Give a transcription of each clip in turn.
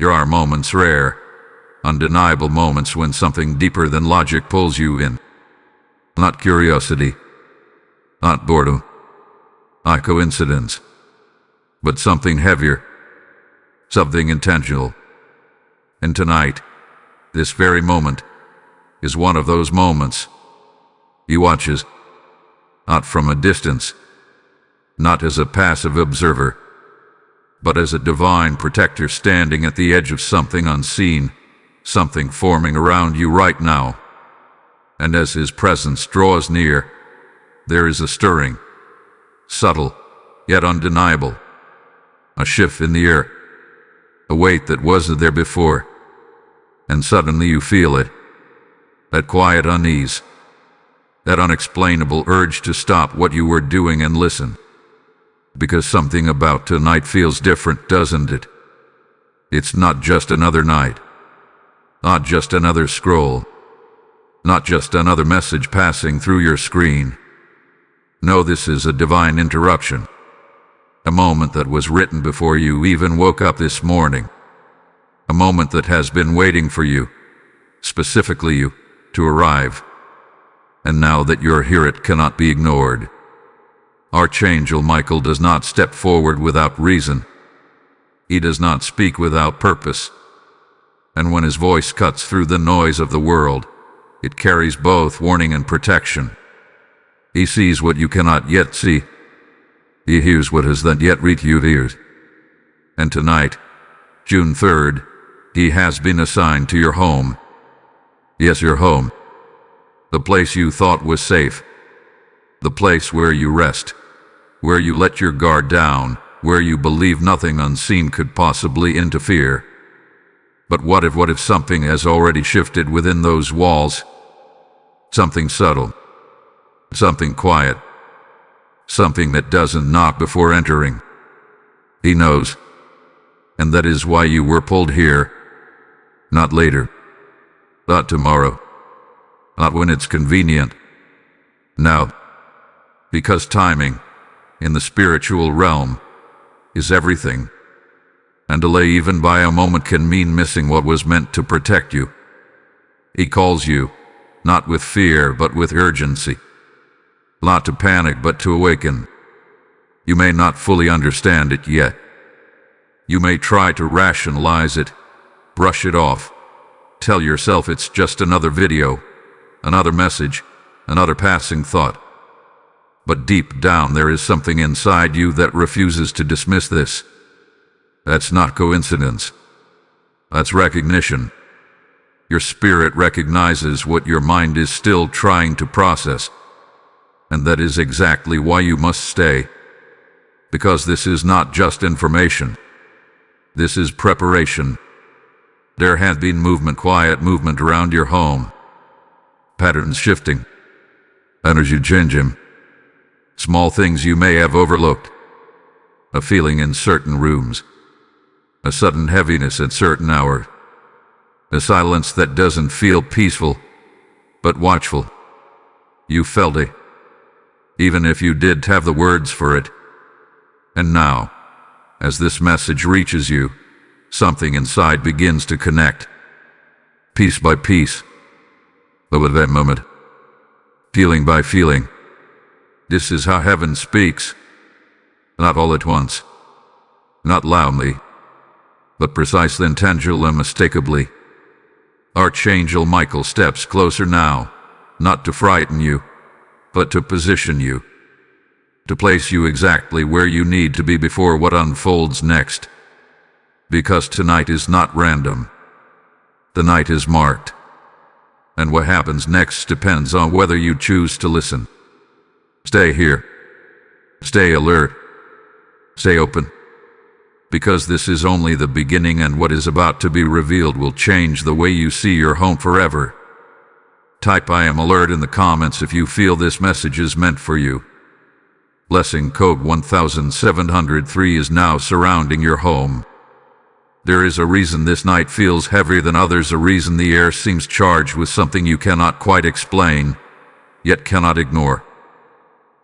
There are moments, rare, undeniable moments, when something deeper than logic pulls you in. Not curiosity, not boredom, not coincidence, but something heavier, something intentional. And tonight, this very moment, is one of those moments. He watches, not from a distance, not as a passive observer, but as a divine protector standing at the edge of something unseen, something forming around you right now. And as his presence draws near, there is a stirring, subtle, yet undeniable, a shift in the air, a weight that wasn't there before, and suddenly you feel it, that quiet unease, that unexplainable urge to stop what you were doing and listen. Because something about tonight feels different, doesn't it? It's not just another night, not just another scroll, not just another message passing through your screen. No, this is a divine interruption, a moment that was written before you even woke up this morning, a moment that has been waiting for you, specifically you, to arrive. And now that you're here, it cannot be ignored. Archangel Michael does not step forward without reason. He does not speak without purpose. And when his voice cuts through the noise of the world, it carries both warning and protection. He sees what you cannot yet see. He hears what has not yet reached your ears. And tonight, June 3rd, he has been assigned to your home. Yes, your home. The place you thought was safe. The place where you rest, where you let your guard down, where you believe nothing unseen could possibly interfere. But what if something has already shifted within those walls? Something subtle, something quiet, something that doesn't knock before entering. He knows, and that is why you were pulled here. Not later, not tomorrow, not when it's convenient. Now. Because timing, in the spiritual realm, is everything. And delay even by a moment can mean missing what was meant to protect you. He calls you, not with fear, but with urgency. Not to panic, but to awaken. You may not fully understand it yet. You may try to rationalize it, brush it off, tell yourself it's just another video, another message, another passing thought. But deep down there is something inside you that refuses to dismiss this. That's not coincidence. That's recognition. Your spirit recognizes what your mind is still trying to process. And that is exactly why you must stay. Because this is not just information. This is preparation. There has been movement, quiet movement around your home. Patterns shifting. Energy changing. Small things you may have overlooked. A feeling in certain rooms. A sudden heaviness at certain hours. A silence that doesn't feel peaceful, but watchful. You felt it, even if you did have the words for it. And now, as this message reaches you, something inside begins to connect. Piece by piece. But with that moment, feeling by feeling. This is how heaven speaks. Not all at once. Not loudly. But precisely and tangible and unmistakably. Archangel Michael steps closer now, not to frighten you, but to position you. To place you exactly where you need to be before what unfolds next. Because tonight is not random. The night is marked. And what happens next depends on whether you choose to listen. Stay here. Stay alert. Stay open. Because this is only the beginning, and what is about to be revealed will change the way you see your home forever. Type "I am alert" in the comments if you feel this message is meant for you. Blessing code 1703 is now surrounding your home. There is a reason this night feels heavier than others, a reason the air seems charged with something you cannot quite explain, yet cannot ignore.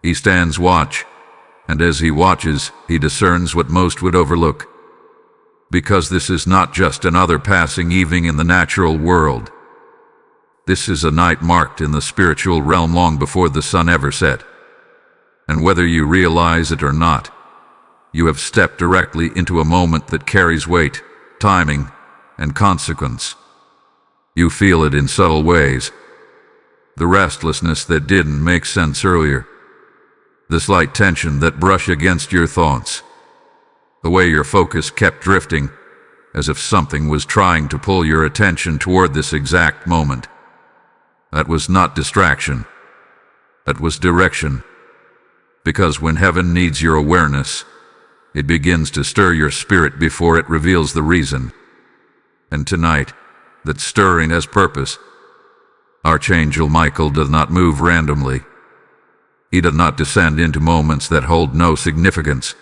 He stands watch, and as he watches, he discerns what most would overlook. Because this is not just another passing evening in the natural world. This is a night marked in the spiritual realm long before the sun ever set. And whether you realize it or not, you have stepped directly into a moment that carries weight, timing, and consequence. You feel it in subtle ways. The restlessness that didn't make sense earlier. The slight tension that brushed against your thoughts. The way your focus kept drifting, as if something was trying to pull your attention toward this exact moment. That was not distraction. That was direction. Because when heaven needs your awareness, it begins to stir your spirit before it reveals the reason. And tonight, that stirring has purpose. Archangel Michael does not move randomly. He does not descend into moments that hold no significance.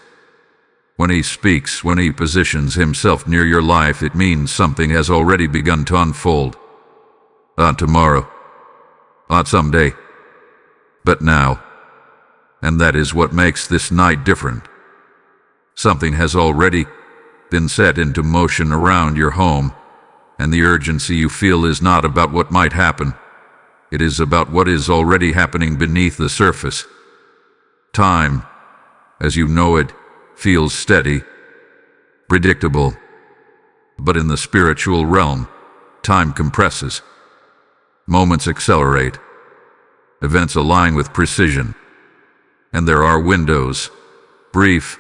When he speaks, when he positions himself near your life, it means something has already begun to unfold. Not tomorrow. Not someday. But now. And that is what makes this night different. Something has already been set into motion around your home, and the urgency you feel is not about what might happen. It is about what is already happening beneath the surface. Time, as you know it, feels steady, predictable. But in the spiritual realm, time compresses. Moments accelerate. Events align with precision. And there are windows, brief,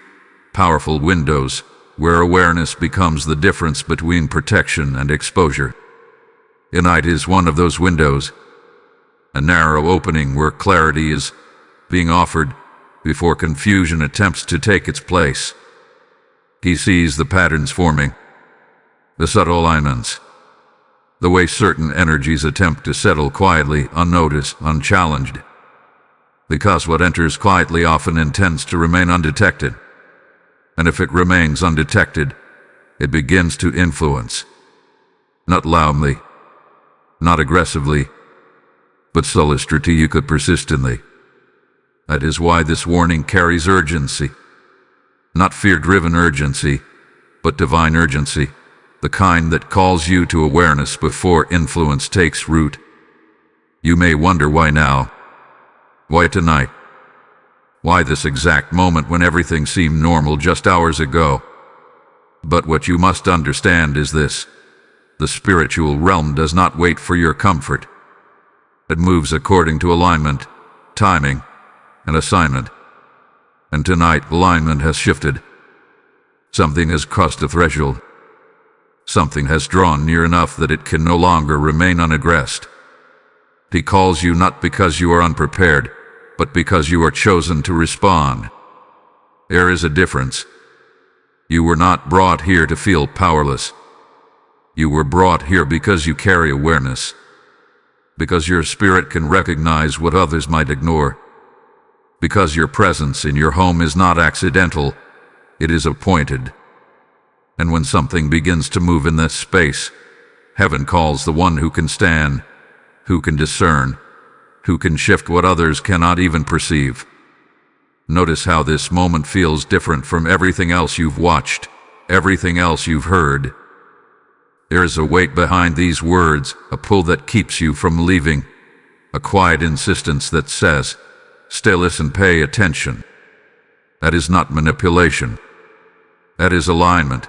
powerful windows, where awareness becomes the difference between protection and exposure. Tonight is one of those windows, a narrow opening where clarity is being offered before confusion attempts to take its place. He sees the patterns forming, the subtle alignments, the way certain energies attempt to settle quietly, unnoticed, unchallenged. Because what enters quietly often intends to remain undetected. And if it remains undetected, it begins to influence. Not loudly, not aggressively, but slowly, strategically, persistently. That is why this warning carries urgency. Not fear-driven urgency, but divine urgency, the kind that calls you to awareness before influence takes root. You may wonder why now? Why tonight? Why this exact moment when everything seemed normal just hours ago? But what you must understand is this. The spiritual realm does not wait for your comfort. It moves according to alignment, timing, and assignment. And tonight, alignment has shifted. Something has crossed a threshold. Something has drawn near enough that it can no longer remain unaggressed. He calls you not because you are unprepared, but because you are chosen to respond. There is a difference. You were not brought here to feel powerless. You were brought here because you carry awareness. Because your spirit can recognize what others might ignore. Because your presence in your home is not accidental, it is appointed. And when something begins to move in this space, heaven calls the one who can stand, who can discern, who can shift what others cannot even perceive. Notice how this moment feels different from everything else you've watched, everything else you've heard. There is a weight behind these words, a pull that keeps you from leaving, a quiet insistence that says, "Stay, listen, pay attention." That is not manipulation. That is alignment.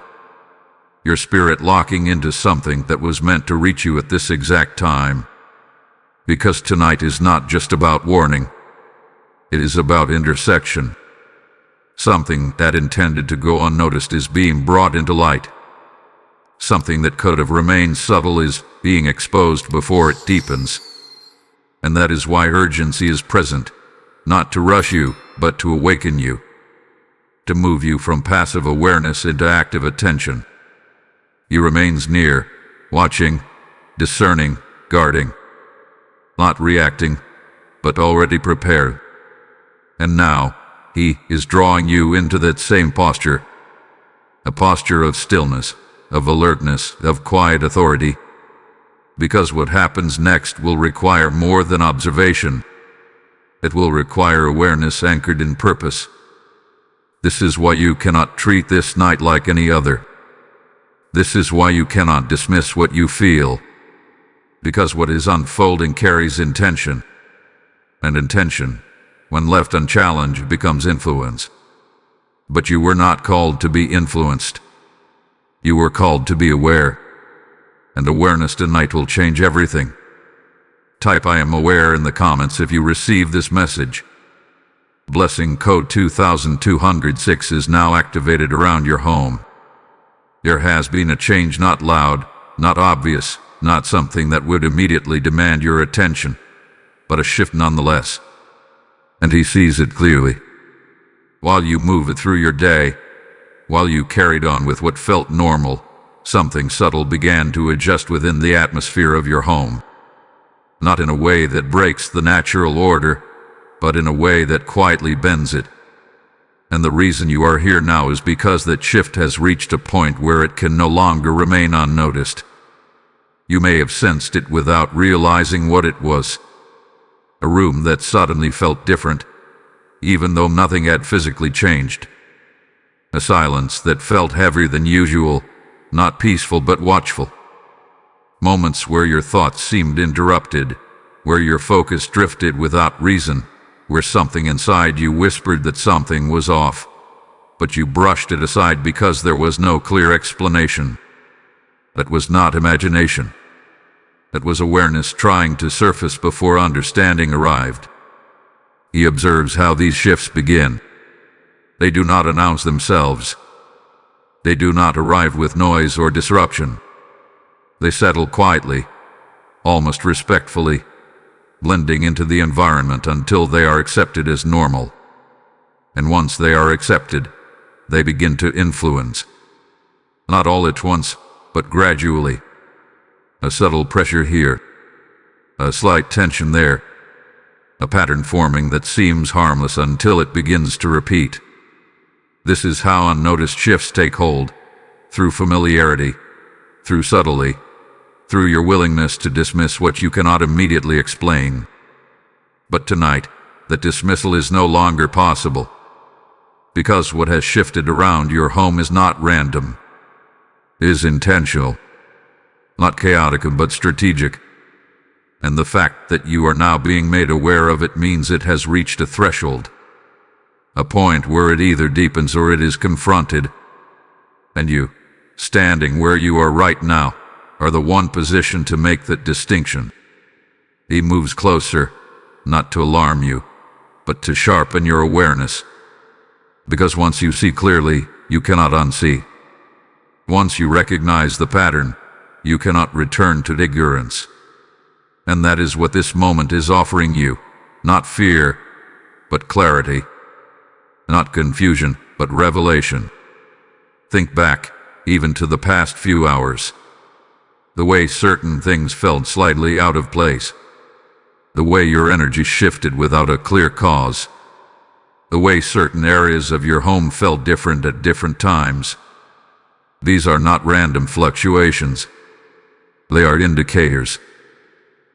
Your spirit locking into something that was meant to reach you at this exact time. Because tonight is not just about warning. It is about intersection. Something that intended to go unnoticed is being brought into light. Something that could have remained subtle is being exposed before it deepens. And that is why urgency is present, not to rush you, but to awaken you. To move you from passive awareness into active attention. He remains near, watching, discerning, guarding. Not reacting, but already prepared. And now, he is drawing you into that same posture. A posture of stillness, of alertness, of quiet authority. Because what happens next will require more than observation. It will require awareness anchored in purpose. This is why you cannot treat this night like any other. This is why you cannot dismiss what you feel, because what is unfolding carries intention, and intention, when left unchallenged, becomes influence. But you were not called to be influenced. You were called to be aware, and awareness tonight will change everything. Type "I am aware" in the comments if you receive this message. Blessing code 2206 is now activated around your home. There has been a change, not loud, not obvious, not something that would immediately demand your attention, but a shift nonetheless. And he sees it clearly. While you move it through your day, while you carried on with what felt normal, something subtle began to adjust within the atmosphere of your home. Not in a way that breaks the natural order, but in a way that quietly bends it. And the reason you are here now is because that shift has reached a point where it can no longer remain unnoticed. You may have sensed it without realizing what it was. A room that suddenly felt different, even though nothing had physically changed. A silence that felt heavier than usual, not peaceful but watchful. Moments where your thoughts seemed interrupted, where your focus drifted without reason, where something inside you whispered that something was off, but you brushed it aside because there was no clear explanation. That was not imagination. That was awareness trying to surface before understanding arrived. He observes how these shifts begin. They do not announce themselves. They do not arrive with noise or disruption. They settle quietly, almost respectfully, blending into the environment until they are accepted as normal. And once they are accepted, they begin to influence. Not all at once, but gradually. A subtle pressure here, a slight tension there, a pattern forming that seems harmless until it begins to repeat. This is how unnoticed shifts take hold, through familiarity, through subtlety, through your willingness to dismiss what you cannot immediately explain. But tonight, that dismissal is no longer possible, because what has shifted around your home is not random, is intentional, not chaotic but strategic. And the fact that you are now being made aware of it means it has reached a threshold, a point where it either deepens or it is confronted. And you, standing where you are right now, are the one positioned to make that distinction. He moves closer, not to alarm you, but to sharpen your awareness. Because once you see clearly, you cannot unsee. Once you recognize the pattern, you cannot return to ignorance. And that is what this moment is offering you. Not fear, but clarity. Not confusion, but revelation. Think back, even to the past few hours. The way certain things felt slightly out of place. The way your energy shifted without a clear cause. The way certain areas of your home felt different at different times. These are not random fluctuations. They are indicators.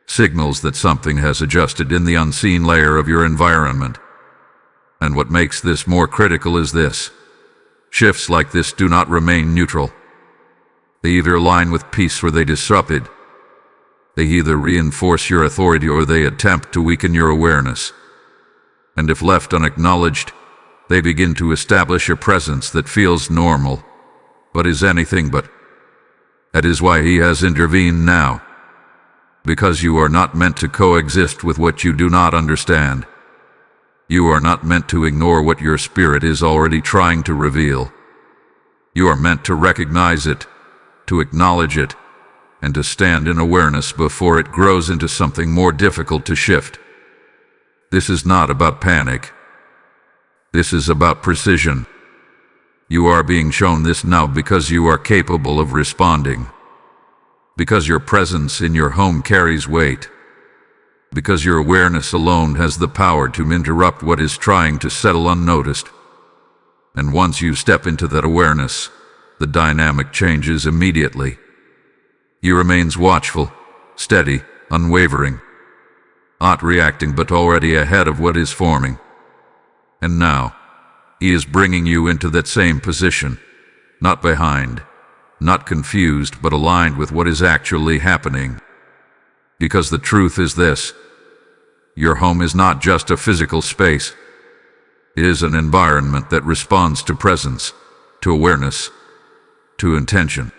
Signals that something has adjusted in the unseen layer of your environment. And what makes this more critical is this. Shifts like this do not remain neutral. They either align with peace or they disrupt it. They either reinforce your authority or they attempt to weaken your awareness. And if left unacknowledged, they begin to establish a presence that feels normal, but is anything but. That is why he has intervened now. Because you are not meant to coexist with what you do not understand. You are not meant to ignore what your spirit is already trying to reveal. You are meant to recognize it, to acknowledge it, and to stand in awareness before it grows into something more difficult to shift. This is not about panic. This is about precision. You are being shown this now because you are capable of responding. Because your presence in your home carries weight. Because your awareness alone has the power to interrupt what is trying to settle unnoticed. And once you step into that awareness, the dynamic changes immediately. He remains watchful, steady, unwavering, not reacting but already ahead of what is forming. And now, he is bringing you into that same position, not behind, not confused but aligned with what is actually happening. Because the truth is this: your home is not just a physical space. It is an environment that responds to presence, to awareness, to intention.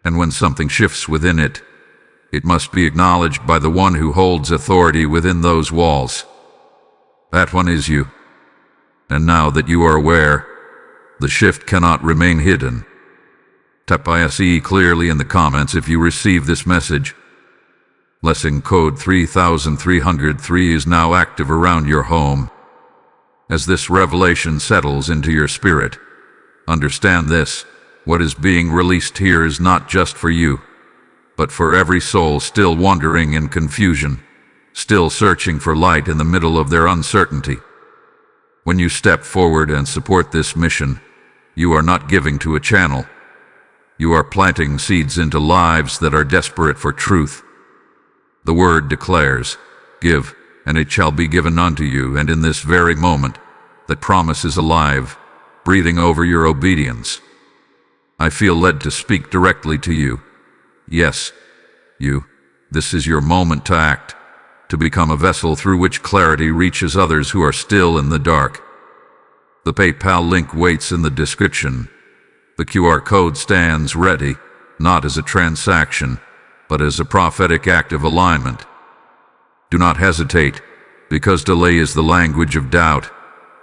And when something shifts within it, it must be acknowledged by the one who holds authority within those walls. That one is you. And now that you are aware, the shift cannot remain hidden. Type ISE clearly in the comments if you receive this message. Blessing code 3303 is now active around your home. As this revelation settles into your spirit, understand this: what is being released here is not just for you, but for every soul still wandering in confusion, still searching for light in the middle of their uncertainty. When you step forward and support this mission, you are not giving to a channel. You are planting seeds into lives that are desperate for truth. The word declares, "Give, and it shall be given unto you," and in this very moment, that promise is alive, breathing over your obedience. I feel led to speak directly to you. Yes, you. This is your moment to act, to become a vessel through which clarity reaches others who are still in the dark. The PayPal link waits in the description. The QR code stands ready, not as a transaction, but as a prophetic act of alignment. Do not hesitate, because delay is the language of doubt,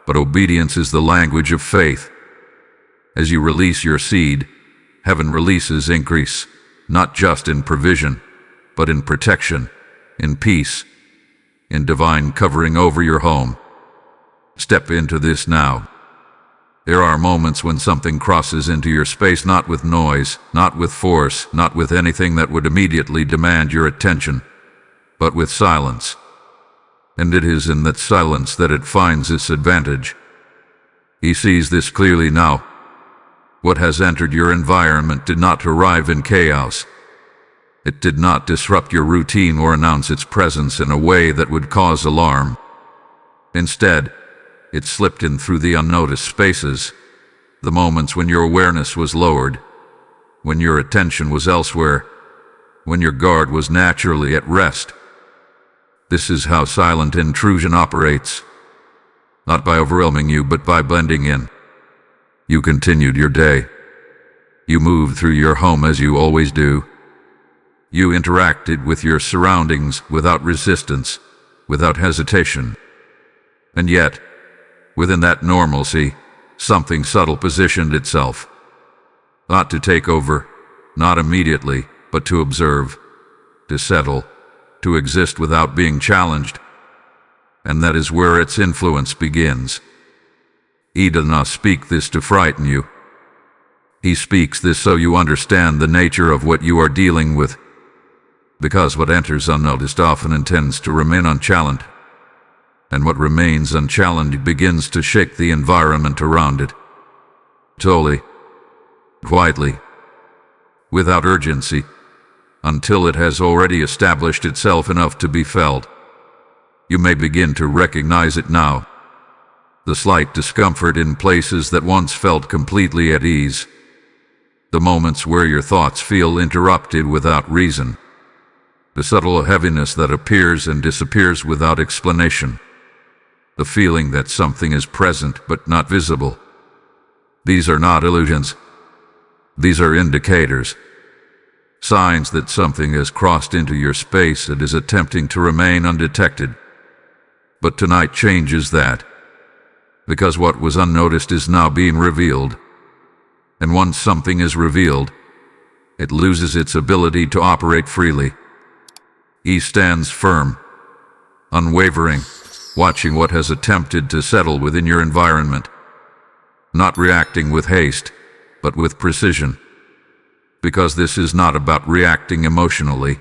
but obedience is the language of faith. As you release your seed, heaven releases increase, not just in provision, but in protection, in peace, in divine covering over your home. Step into this now. There are moments when something crosses into your space, not with noise, not with force, not with anything that would immediately demand your attention, but with silence. And it is in that silence that it finds its advantage. He sees this clearly now. What has entered your environment did not arrive in chaos. It did not disrupt your routine or announce its presence in a way that would cause alarm. Instead, it slipped in through the unnoticed spaces, the moments when your awareness was lowered, when your attention was elsewhere, when your guard was naturally at rest. This is how silent intrusion operates, not by overwhelming you, but by blending in. You continued your day. You moved through your home as you always do. You interacted with your surroundings without resistance, without hesitation. And yet, within that normalcy, something subtle positioned itself. Not to take over, not immediately, but to observe, to settle, to exist without being challenged. And that is where its influence begins. He does not speak this to frighten you. He speaks this so you understand the nature of what you are dealing with. Because what enters unnoticed often intends to remain unchallenged. And what remains unchallenged begins to shake the environment around it. Slowly, quietly, without urgency, until it has already established itself enough to be felt. You may begin to recognize it now. The slight discomfort in places that once felt completely at ease. The moments where your thoughts feel interrupted without reason. The subtle heaviness that appears and disappears without explanation. The feeling that something is present but not visible. These are not illusions. These are indicators. Signs that something has crossed into your space and is attempting to remain undetected. But tonight changes that. Because what was unnoticed is now being revealed. And once something is revealed, it loses its ability to operate freely. He stands firm, unwavering, watching what has attempted to settle within your environment. Not reacting with haste, but with precision. Because this is not about reacting emotionally.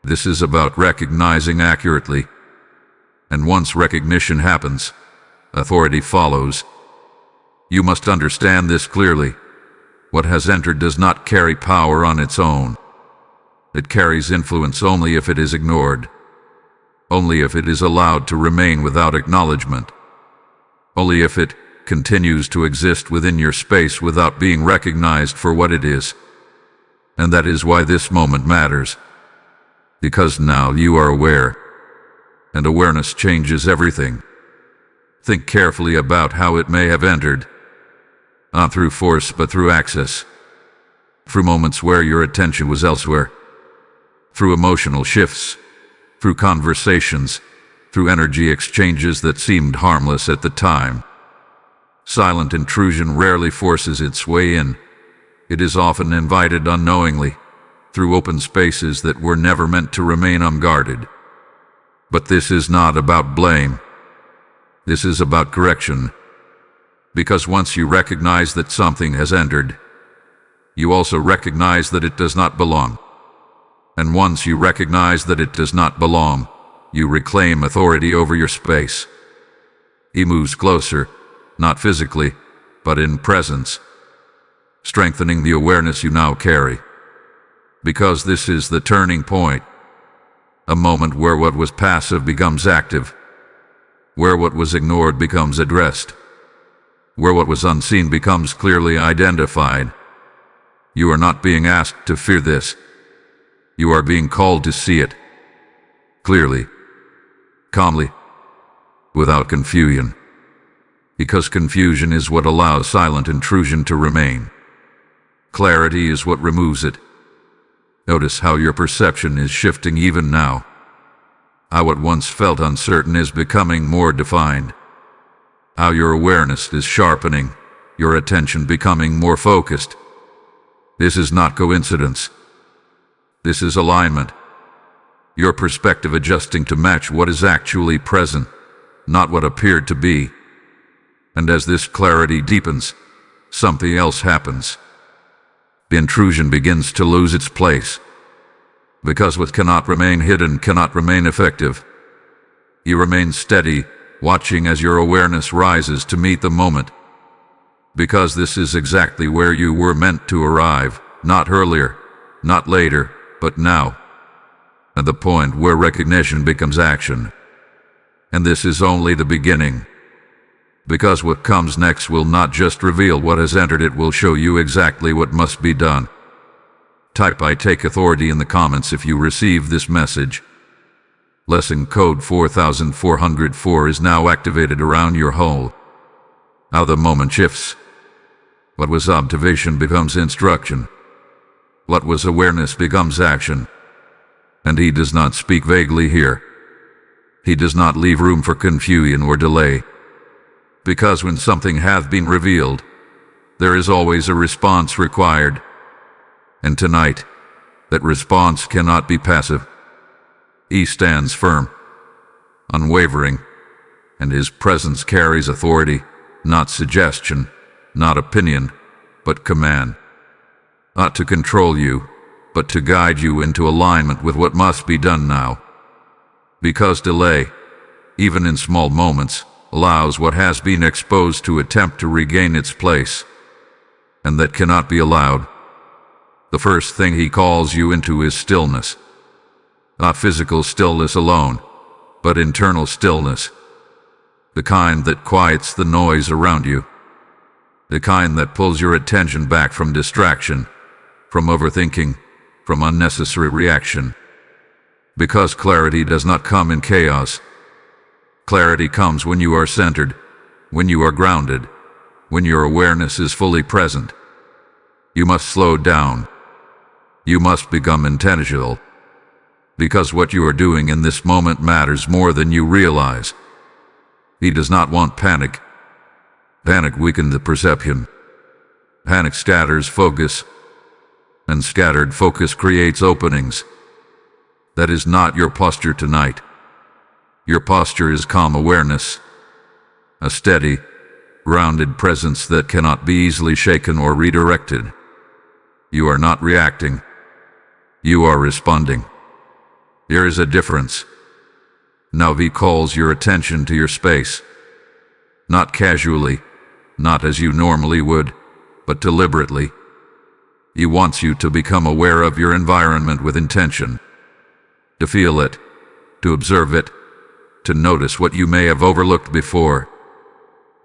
This is about recognizing accurately. And once recognition happens, authority follows. You must understand this clearly. What has entered does not carry power on its own. It carries influence only if it is ignored. Only if it is allowed to remain without acknowledgement. Only if it, continues to exist within your space without being recognized for what it is. And that is why this moment matters. Because now you are aware, and awareness changes everything. Think carefully about how it may have entered, not through force but through access, through moments where your attention was elsewhere, through emotional shifts, through conversations, through energy exchanges that seemed harmless at the time. Silent intrusion rarely forces its way in. It is often invited unknowingly, through open spaces that were never meant to remain unguarded. But this is not about blame. This is about correction. Because once you recognize that something has entered, you also recognize that it does not belong. And once you recognize that it does not belong, you reclaim authority over your space. He moves closer, not physically, but in presence, strengthening the awareness you now carry. Because this is the turning point, a moment where what was passive becomes active, where what was ignored becomes addressed, where what was unseen becomes clearly identified. You are not being asked to fear this. You are being called to see it, clearly, calmly, without confusion. Because confusion is what allows silent intrusion to remain. Clarity is what removes it. Notice how your perception is shifting even now. How what once felt uncertain is becoming more defined. How your awareness is sharpening, your attention becoming more focused. This is not coincidence. This is alignment. Your perspective adjusting to match what is actually present, not what appeared to be. And as this clarity deepens, something else happens. The intrusion begins to lose its place. Because what cannot remain hidden cannot remain effective. You remain steady, watching as your awareness rises to meet the moment. Because this is exactly where you were meant to arrive, not earlier, not later, but now. At the point where recognition becomes action. And this is only the beginning. Because what comes next will not just reveal what has entered, it will show you exactly what must be done. Type "I take authority" in the comments if you receive this message. Lesson code 4404 is now activated around your whole. How the moment shifts. What was observation becomes instruction. What was awareness becomes action. And he does not speak vaguely here. He does not leave room for confusion or delay. Because when something hath been revealed, there is always a response required. And tonight, that response cannot be passive. He stands firm, unwavering, and his presence carries authority, not suggestion, not opinion, but command. Not to control you, but to guide you into alignment with what must be done now. Because delay, even in small moments, allows what has been exposed to attempt to regain its place, and that cannot be allowed. The first thing he calls you into is stillness. Not physical stillness alone, but internal stillness. The kind that quiets the noise around you. The kind that pulls your attention back from distraction, from overthinking, from unnecessary reaction. Because clarity does not come in chaos. Clarity comes when you are centered, when you are grounded, when your awareness is fully present. You must slow down. You must become intentional. Because what you are doing in this moment matters more than you realize. He does not want panic. Panic weakens the perception. Panic scatters focus. And scattered focus creates openings. That is not your posture tonight. Your posture is calm awareness. A steady, grounded presence that cannot be easily shaken or redirected. You are not reacting. You are responding. There is a difference. Now he calls your attention to your space. Not casually, not as you normally would, but deliberately. He wants you to become aware of your environment with intention. To feel it, to observe it, to notice what you may have overlooked before.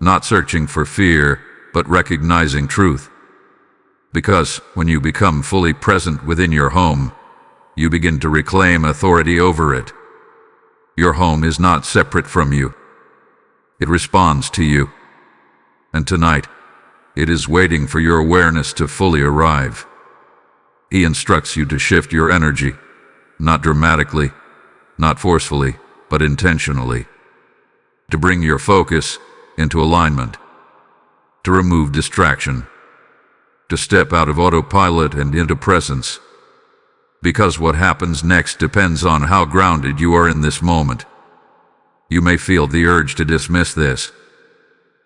not searching for fear, but recognizing truth. Because when you become fully present within your home, you begin to reclaim authority over it. Your home is not separate from you. It responds to you. And tonight, it is waiting for your awareness to fully arrive. He instructs you to shift your energy, not dramatically, not forcefully, but intentionally. To bring your focus into alignment. To remove distraction. To step out of autopilot and into presence. Because what happens next depends on how grounded you are in this moment. You may feel the urge to dismiss this,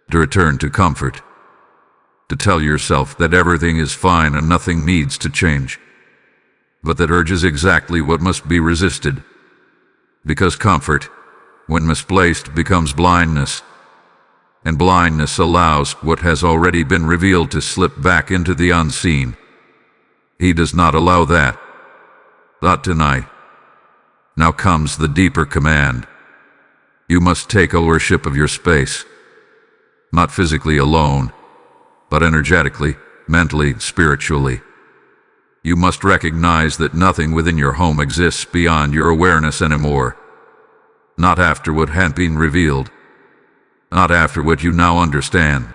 to return to comfort, to tell yourself that everything is fine and nothing needs to change. But that urge is exactly what must be resisted. Because comfort, when misplaced, becomes blindness. And blindness allows what has already been revealed to slip back into the unseen. He does not allow that. Not tonight. Now comes the deeper command. You must take ownership of your space. Not physically alone, but energetically, mentally, spiritually. You must recognize that nothing within your home exists beyond your awareness anymore. Not after what had been revealed. Not after what you now understand.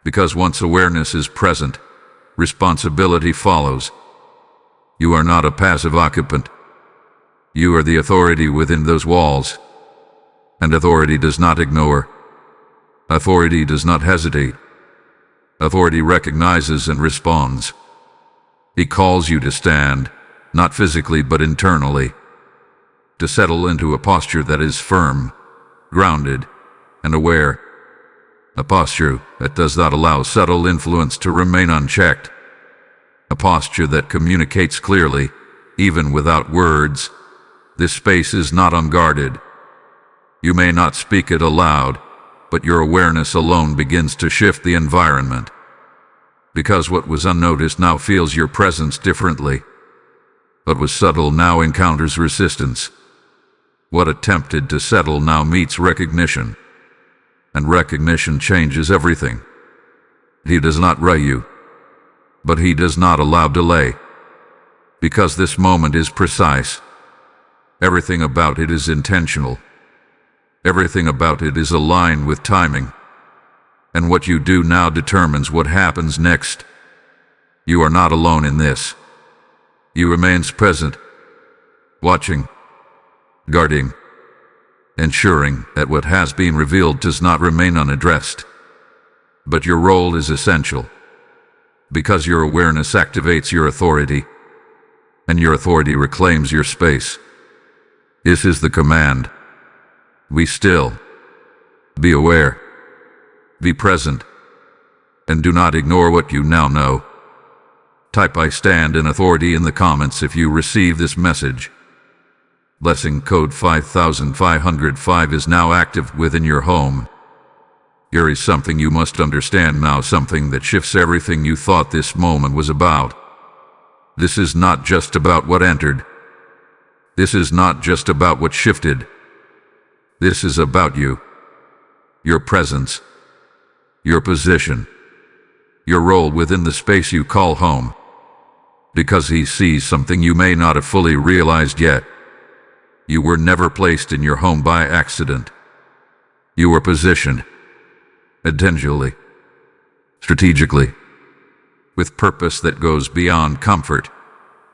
Because once awareness is present, responsibility follows. You are not a passive occupant. You are the authority within those walls. And authority does not ignore. Authority does not hesitate. Authority recognizes and responds. He calls you to stand, not physically but internally. To settle into a posture that is firm, grounded, and aware. A posture that does not allow subtle influence to remain unchecked. A posture that communicates clearly, even without words. This space is not unguarded. You may not speak it aloud, but your awareness alone begins to shift the environment. Because what was unnoticed now feels your presence differently. What was subtle now encounters resistance. What attempted to settle now meets recognition. And recognition changes everything. He does not rush you, but he does not allow delay. Because this moment is precise. Everything about it is intentional. Everything about it is aligned with timing. And what you do now determines what happens next. You are not alone in this. You remain present, watching, guarding, ensuring that what has been revealed does not remain unaddressed. But your role is essential, because your awareness activates your authority, and your authority reclaims your space. This is the command. Be still. Be aware. Be present. And do not ignore what you now know. Type "I stand in authority" in the comments if you receive this message. Blessing code 5505 is now active within your home. Here is something you must understand now, something that shifts everything you thought this moment was about. This is not just about what entered. This is not just about what shifted. This is about you. Your presence. Your position. Your role within the space you call home. Because he sees something you may not have fully realized yet. You were never placed in your home by accident. You were positioned. Intentionally. Strategically. With purpose that goes beyond comfort.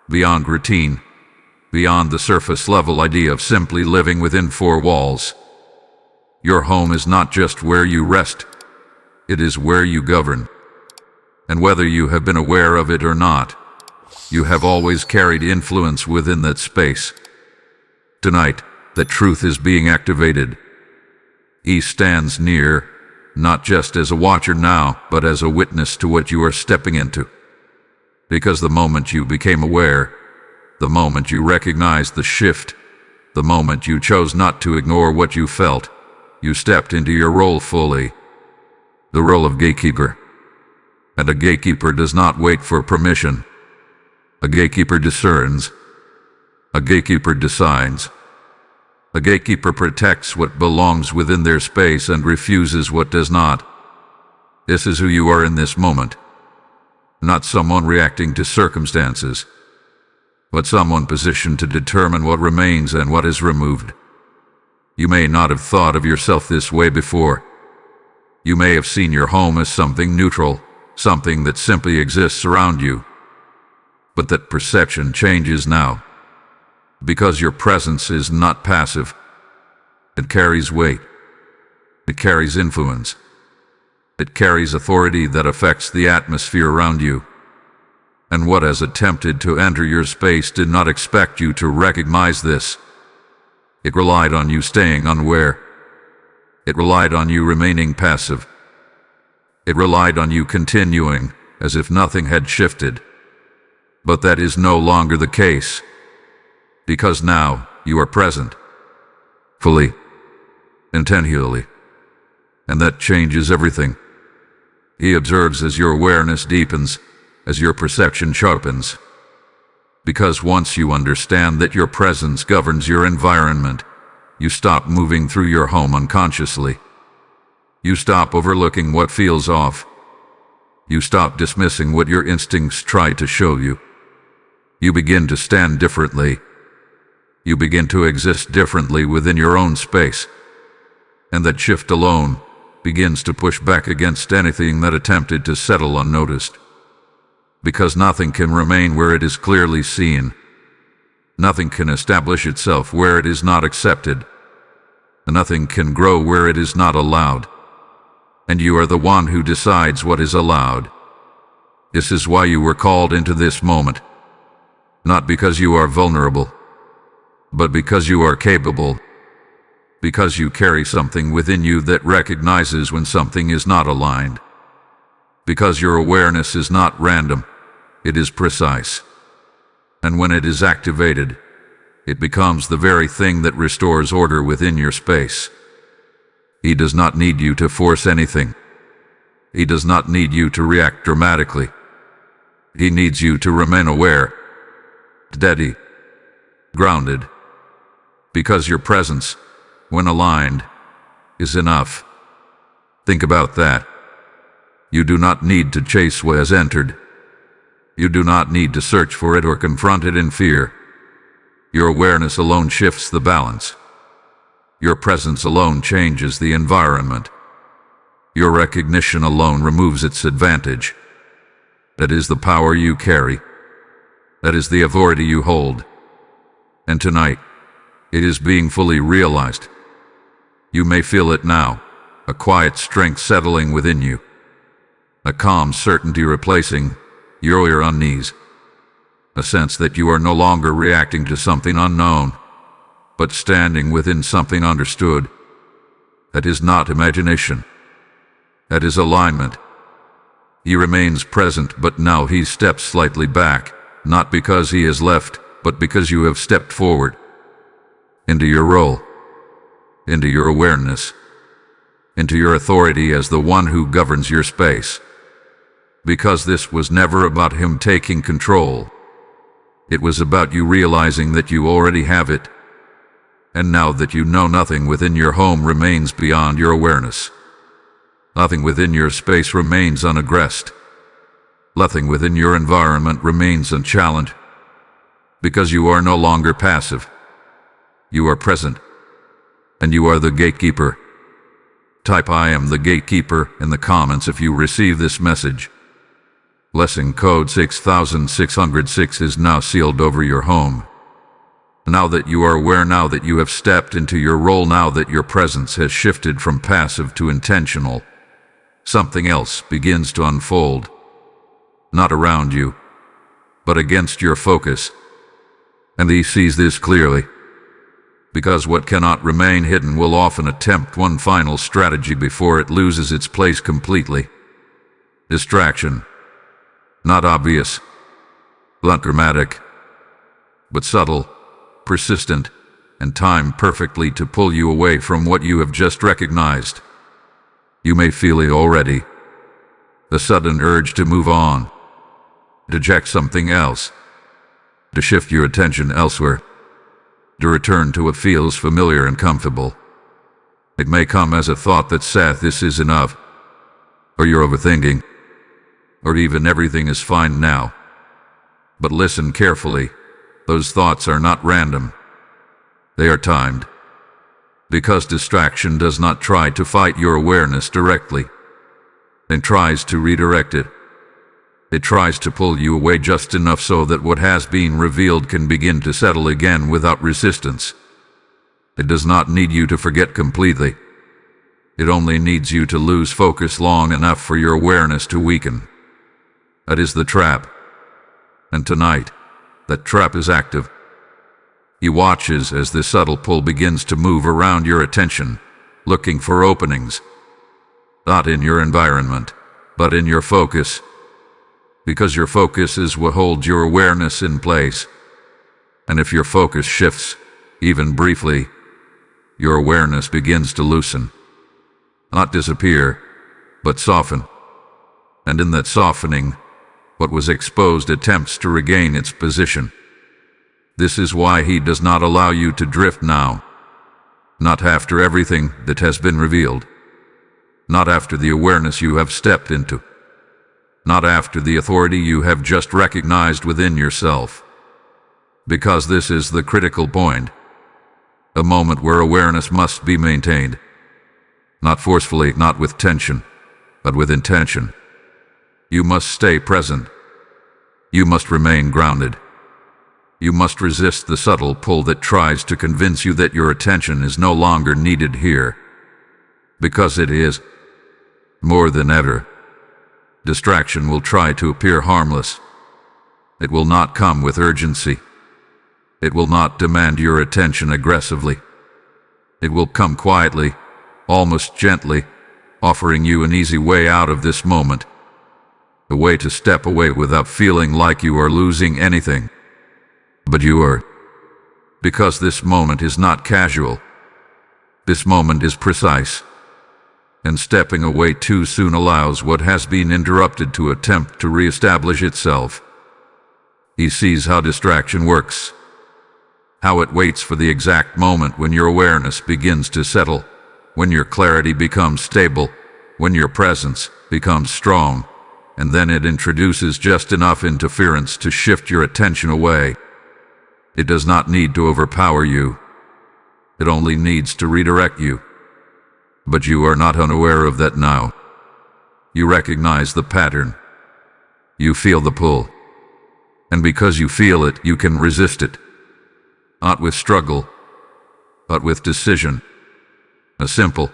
Beyond routine. Beyond the surface level idea of simply living within four walls. Your home is not just where you rest. It is where you govern. And whether you have been aware of it or not, you have always carried influence within that space. Tonight, that truth is being activated. He stands near, not just as a watcher now, but as a witness to what you are stepping into. Because the moment you became aware, the moment you recognized the shift, the moment you chose not to ignore what you felt, you stepped into your role fully. The role of gatekeeper. And a gatekeeper does not wait for permission. A gatekeeper discerns. A gatekeeper decides. A gatekeeper protects what belongs within their space and refuses what does not. This is who you are in this moment. Not someone reacting to circumstances, but someone positioned to determine what remains and what is removed. You may not have thought of yourself this way before. You may have seen your home as something neutral, something that simply exists around you. But that perception changes now, because your presence is not passive. It carries weight. It carries influence. It carries authority that affects the atmosphere around you. And what has attempted to enter your space did not expect you to recognize this. It relied on you staying unaware. It relied on you remaining passive. It relied on you continuing as if nothing had shifted. But that is no longer the case, because now you are present, fully, intentionally, and that changes everything. He observes as your awareness deepens, as your perception sharpens. Because once you understand that your presence governs your environment, you stop moving through your home unconsciously. You stop overlooking what feels off. You stop dismissing what your instincts try to show you. You begin to stand differently. You begin to exist differently within your own space. And that shift alone begins to push back against anything that attempted to settle unnoticed. Because nothing can remain where it is clearly seen. Nothing can establish itself where it is not accepted. And nothing can grow where it is not allowed. And you are the one who decides what is allowed. This is why you were called into this moment. Not because you are vulnerable, but because you are capable. Because you carry something within you that recognizes when something is not aligned. Because your awareness is not random, it is precise. And when it is activated, it becomes the very thing that restores order within your space. He does not need you to force anything. He does not need you to react dramatically. He needs you to remain aware, steady, grounded. Because your presence, when aligned, is enough. Think about that. You do not need to chase what has entered. You do not need to search for it or confront it in fear. Your awareness alone shifts the balance. Your presence alone changes the environment. Your recognition alone removes its advantage. That is the power you carry. That is the authority you hold. And tonight, it is being fully realized. You may feel it now, a quiet strength settling within you. A calm certainty replacing your unease. A sense that you are no longer reacting to something unknown, but standing within something understood. That is not imagination. That is alignment. He remains present, but now he steps slightly back, not because he has left, but because you have stepped forward. Into your role. Into your awareness. Into your authority as the one who governs your space. Because this was never about him taking control. It was about you realizing that you already have it. And now that you know, nothing within your home remains beyond your awareness. Nothing within your space remains unaggressed. Nothing within your environment remains unchallenged. Because you are no longer passive. You are present. And you are the gatekeeper. Type "I am the gatekeeper" in the comments if you receive this message. Blessing code 6606 is now sealed over your home. Now that you are aware, now that you have stepped into your role, now that your presence has shifted from passive to intentional, something else begins to unfold. Not around you, but against your focus. And he sees this clearly. Because what cannot remain hidden will often attempt one final strategy before it loses its place completely. Distraction. Not obvious, not dramatic, but subtle, persistent, and timed perfectly to pull you away from what you have just recognized. You may feel it already. The sudden urge to move on, to check something else, to shift your attention elsewhere. to return to what feels familiar and comfortable. It may come as a thought that says this is enough, or you're overthinking, or even everything is fine now. But listen carefully. Those thoughts are not random. They are timed. Because distraction does not try to fight your awareness directly. It tries to redirect it. It tries to pull you away just enough so that what has been revealed can begin to settle again without resistance. It does not need you to forget completely. It only needs you to lose focus long enough for your awareness to weaken. That is the trap. And tonight, that trap is active. He watches as the subtle pull begins to move around your attention, looking for openings. Not in your environment, but in your focus. Because your focus is what holds your awareness in place. And if your focus shifts, even briefly, your awareness begins to loosen. Not disappear, but soften. And in that softening, what was exposed attempts to regain its position. This is why he does not allow you to drift now. Not after everything that has been revealed. Not after the awareness you have stepped into. Not after the authority you have just recognized within yourself. Because this is the critical point. A moment where awareness must be maintained. Not forcefully, not with tension, but with intention. You must stay present. You must remain grounded. You must resist the subtle pull that tries to convince you that your attention is no longer needed here. Because it is. More than ever. Distraction will try to appear harmless. It will not come with urgency. It will not demand your attention aggressively. It will come quietly, almost gently, offering you an easy way out of this moment. A way to step away without feeling like you are losing anything. But you are. Because this moment is not casual. This moment is precise. And stepping away too soon allows what has been interrupted to attempt to reestablish itself. He sees how distraction works. How it waits for the exact moment when your awareness begins to settle, when your clarity becomes stable, when your presence becomes strong, and then it introduces just enough interference to shift your attention away. It does not need to overpower you. It only needs to redirect you. But you are not unaware of that now. You recognize the pattern. You feel the pull. And because you feel it, you can resist it. Not with struggle, but with decision. A simple,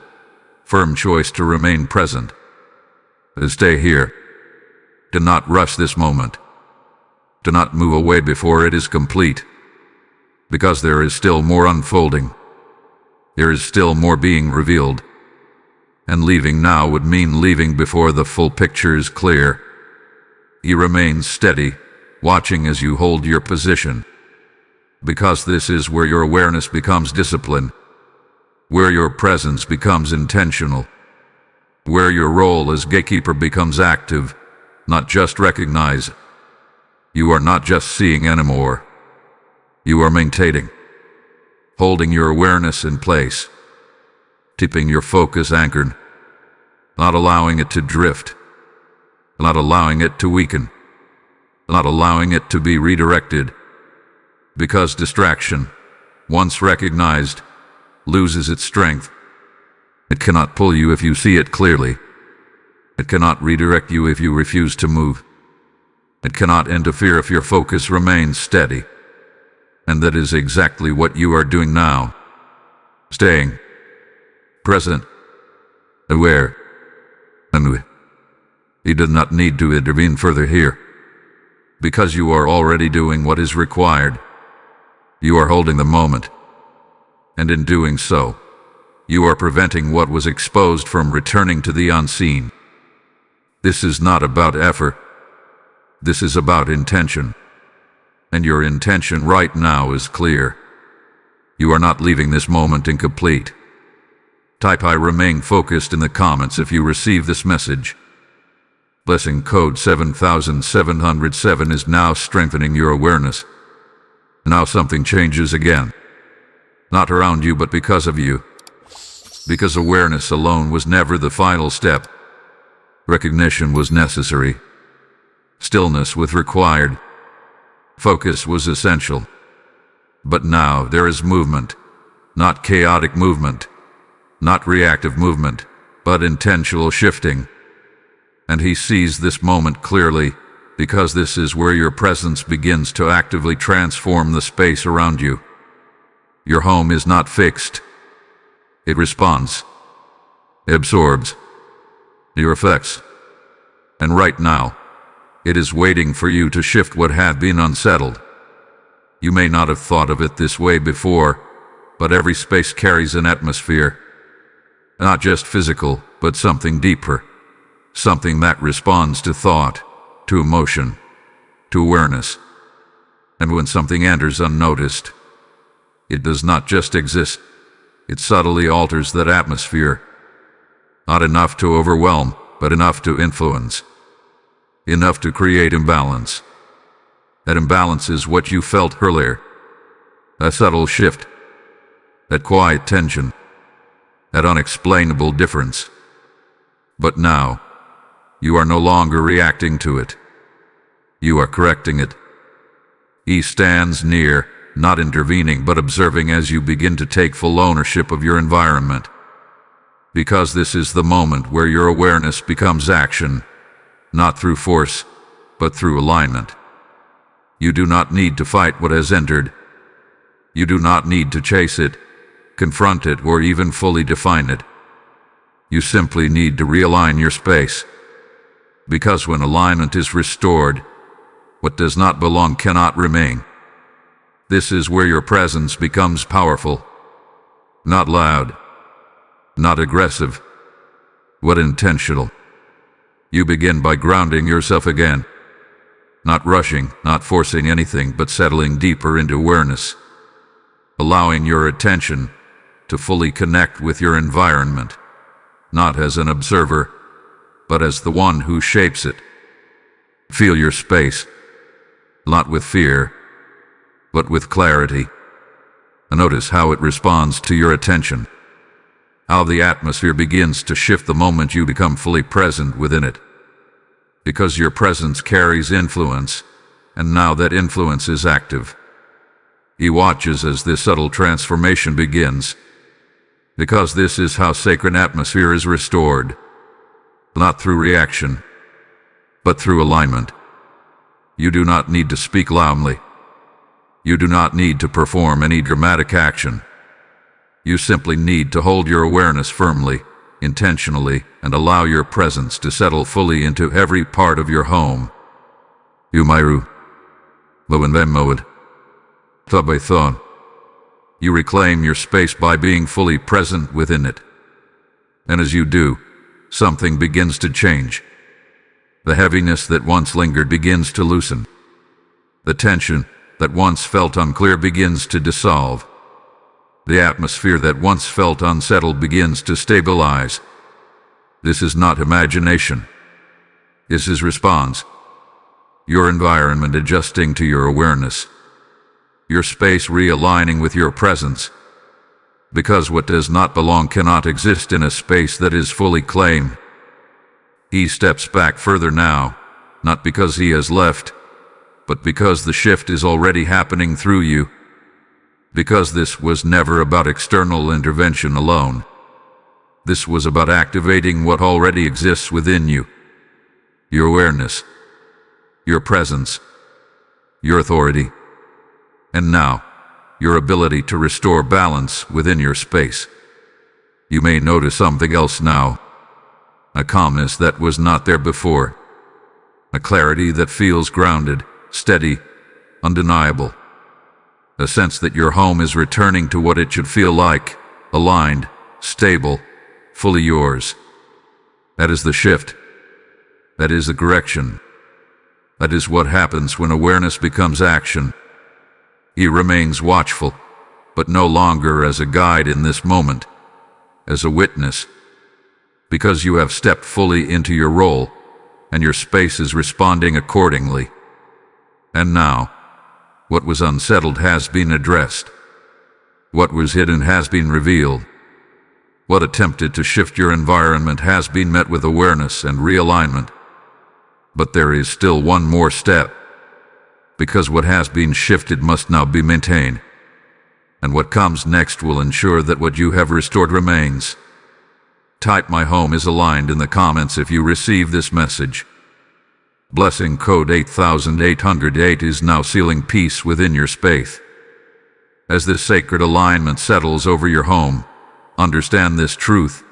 firm choice to remain present. To stay here. To not rush this moment. To not move away before it is complete. Because there is still more unfolding. There is still more being revealed. And leaving now would mean leaving before the full picture is clear. He remains steady, watching as you hold your position. Because this is where your awareness becomes discipline. Where your presence becomes intentional. Where your role as gatekeeper becomes active, not just recognized. You are not just seeing anymore. You are maintaining. Holding your awareness in place. Keeping your focus anchored. Not allowing it to drift. Not allowing it to weaken. Not allowing it to be redirected. Because distraction, once recognized, loses its strength. It cannot pull you if you see it clearly. It cannot redirect you if you refuse to move. It cannot interfere if your focus remains steady. And that is exactly what you are doing now. Staying present, aware, and he does not need to intervene further here. Because you are already doing what is required. You are holding the moment. And in doing so, you are preventing what was exposed from returning to the unseen. This is not about effort. This is about intention. And your intention right now is clear. You are not leaving this moment incomplete. Type I remain focused in the comments if you receive this message. Blessing code 7707 is now strengthening your awareness. Now something changes again. Not around you, but because of you. Because awareness alone was never the final step. Recognition was necessary. Stillness was required. Focus was essential. But now there is movement. Not chaotic movement. Not reactive movement, but intentional shifting. And he sees this moment clearly, because this is where your presence begins to actively transform the space around you. Your home is not fixed. It responds. It absorbs. It reflects. And right now, it is waiting for you to shift what had been unsettled. You may not have thought of it this way before, but every space carries an atmosphere. Not just physical, but something deeper. Something that responds to thought, to emotion, to awareness. And when something enters unnoticed, it does not just exist. It subtly alters that atmosphere. Not enough to overwhelm, but enough to influence. Enough to create imbalance. That imbalance is what you felt earlier. A subtle shift. That quiet tension. That unexplainable difference. But now, you are no longer reacting to it. You are correcting it. He stands near, not intervening but observing as you begin to take full ownership of your environment. Because this is the moment where your awareness becomes action, not through force, but through alignment. You do not need to fight what has entered. You do not need to chase it, confront it, or even fully define it. You simply need to realign your space. Because when alignment is restored, what does not belong cannot remain. This is where your presence becomes powerful. Not loud, not aggressive, but intentional. You begin by grounding yourself again. Not rushing, not forcing anything, but settling deeper into awareness. Allowing your attention to fully connect with your environment, not as an observer, but as the one who shapes it. Feel your space, not with fear, but with clarity. Notice how it responds to your attention, how the atmosphere begins to shift the moment you become fully present within it. Because your presence carries influence, and now that influence is active. He watches as this subtle transformation begins, because this is how sacred atmosphere is restored, not through reaction, but through alignment. You do not need to speak loudly. You do not need to perform any dramatic action. You simply need to hold your awareness firmly, intentionally, and allow your presence to settle fully into every part of your home. Umairu, Lowenvemmoed, Thabathon. You reclaim your space by being fully present within it. And as you do, something begins to change. The heaviness that once lingered begins to loosen. The tension that once felt unclear begins to dissolve. The atmosphere that once felt unsettled begins to stabilize. This is not imagination. This is response. Your environment adjusting to your awareness. Your space realigning with your presence. Because what does not belong cannot exist in a space that is fully claimed. He steps back further now, not because he has left, but because the shift is already happening through you. Because this was never about external intervention alone. This was about activating what already exists within you. Your awareness, your presence, your authority, and now, your ability to restore balance within your space. You may notice something else now. A calmness that was not there before. A clarity that feels grounded, steady, undeniable. A sense that your home is returning to what it should feel like, aligned, stable, fully yours. That is the shift. That is the correction. That is what happens when awareness becomes action. He remains watchful, but no longer as a guide in this moment, as a witness. Because you have stepped fully into your role, and your space is responding accordingly. And now, what was unsettled has been addressed. What was hidden has been revealed. What attempted to shift your environment has been met with awareness and realignment. But there is still one more step, because what has been shifted must now be maintained. And what comes next will ensure that what you have restored remains. Type "My home is aligned" in the comments if you receive this message. Blessing code 8808 is now sealing peace within your space. As this sacred alignment settles over your home, understand this truth.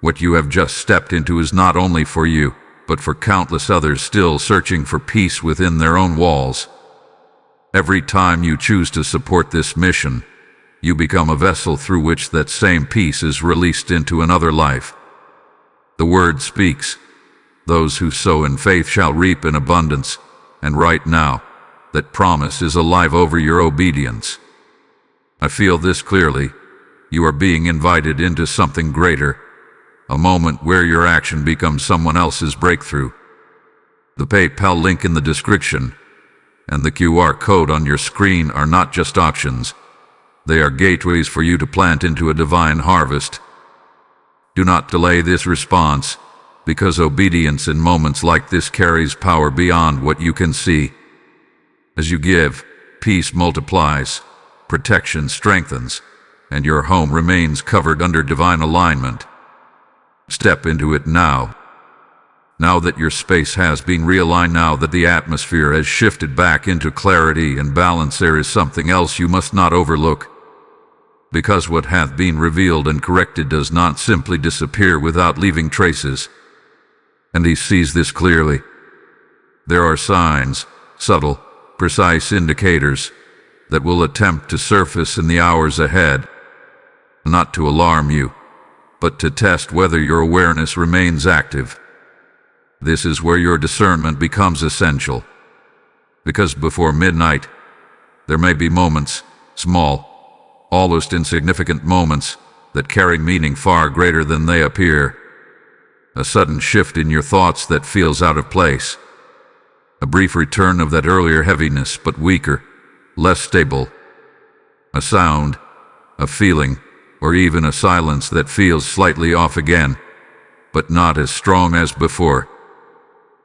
What you have just stepped into is not only for you, but for countless others still searching for peace within their own walls. Every time you choose to support this mission, you become a vessel through which that same peace is released into another life. The word speaks. Those who sow in faith shall reap in abundance, and right now, that promise is alive over your obedience. I feel this clearly. You are being invited into something greater, a moment where your action becomes someone else's breakthrough. The PayPal link in the description and the QR code on your screen are not just options. They are gateways for you to plant into a divine harvest. Do not delay this response, because obedience in moments like this carries power beyond what you can see. As you give, peace multiplies, protection strengthens, and your home remains covered under divine alignment. Step into it now. Now that your space has been realigned, now that the atmosphere has shifted back into clarity and balance, there is something else you must not overlook. Because what hath been revealed and corrected does not simply disappear without leaving traces. And he sees this clearly. There are signs, subtle, precise indicators, that will attempt to surface in the hours ahead, not to alarm you, but to test whether your awareness remains active. This is where your discernment becomes essential, because before midnight, there may be moments, small, almost insignificant moments, that carry meaning far greater than they appear. A sudden shift in your thoughts that feels out of place. A brief return of that earlier heaviness, but weaker, less stable. A sound, a feeling, or even a silence that feels slightly off again, but not as strong as before.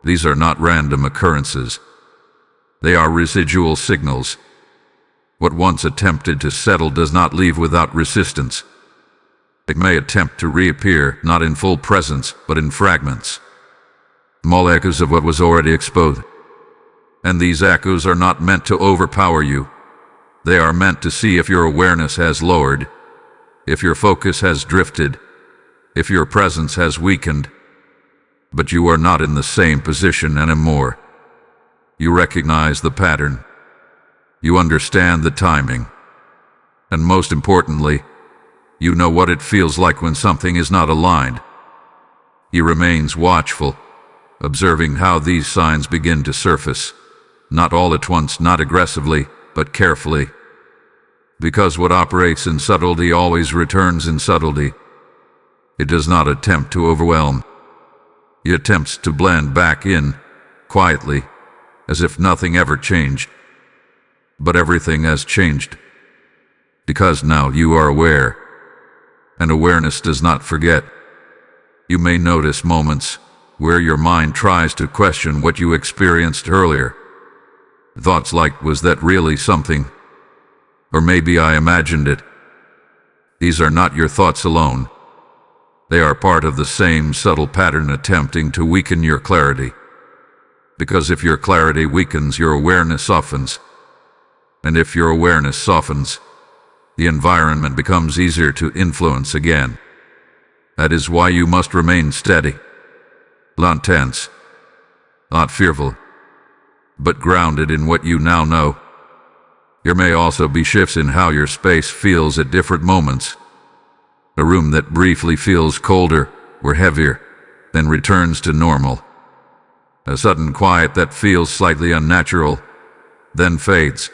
These are not random occurrences. They are residual signals. What once attempted to settle does not leave without resistance. It may attempt to reappear, not in full presence, but in fragments. Small echoes of what was already exposed. And these echoes are not meant to overpower you. They are meant to see if your awareness has lowered, if your focus has drifted, if your presence has weakened. But you are not in the same position anymore. You recognize the pattern. You understand the timing. And most importantly, you know what it feels like when something is not aligned. He remains watchful, observing how these signs begin to surface, not all at once, not aggressively, but carefully. Because what operates in subtlety always returns in subtlety. It does not attempt to overwhelm. It attempts to blend back in, quietly, as if nothing ever changed. But everything has changed. Because now you are aware. And awareness does not forget. You may notice moments where your mind tries to question what you experienced earlier. Thoughts like, was that really something? Or maybe I imagined it. These are not your thoughts alone. They are part of the same subtle pattern attempting to weaken your clarity. Because if your clarity weakens, your awareness softens. And if your awareness softens, the environment becomes easier to influence again. That is why you must remain steady, not tense, not fearful, but grounded in what you now know. There may also be shifts in how your space feels at different moments. A room that briefly feels colder or heavier, then returns to normal. A sudden quiet that feels slightly unnatural, then fades.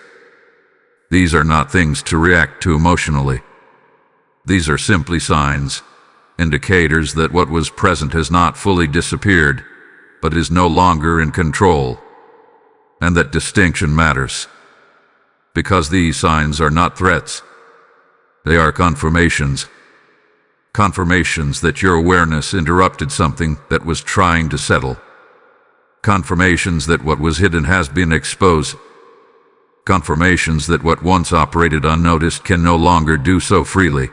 These are not things to react to emotionally. These are simply signs, indicators that what was present has not fully disappeared, but is no longer in control. And that distinction matters. Because these signs are not threats. They are confirmations. Confirmations that your awareness interrupted something that was trying to settle. Confirmations that what was hidden has been exposed. Confirmations that what once operated unnoticed can no longer do so freely.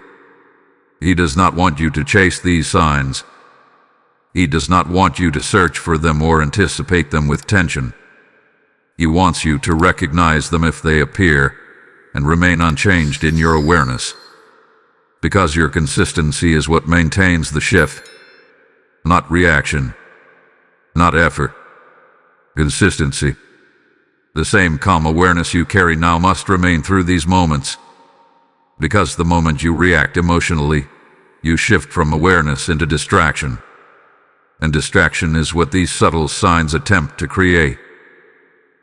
He does not want you to chase these signs. He does not want you to search for them or anticipate them with tension. He wants you to recognize them if they appear and remain unchanged in your awareness. Because your consistency is what maintains the shift, not reaction, not effort. Consistency. The same calm awareness you carry now must remain through these moments. Because the moment you react emotionally, you shift from awareness into distraction. And distraction is what these subtle signs attempt to create.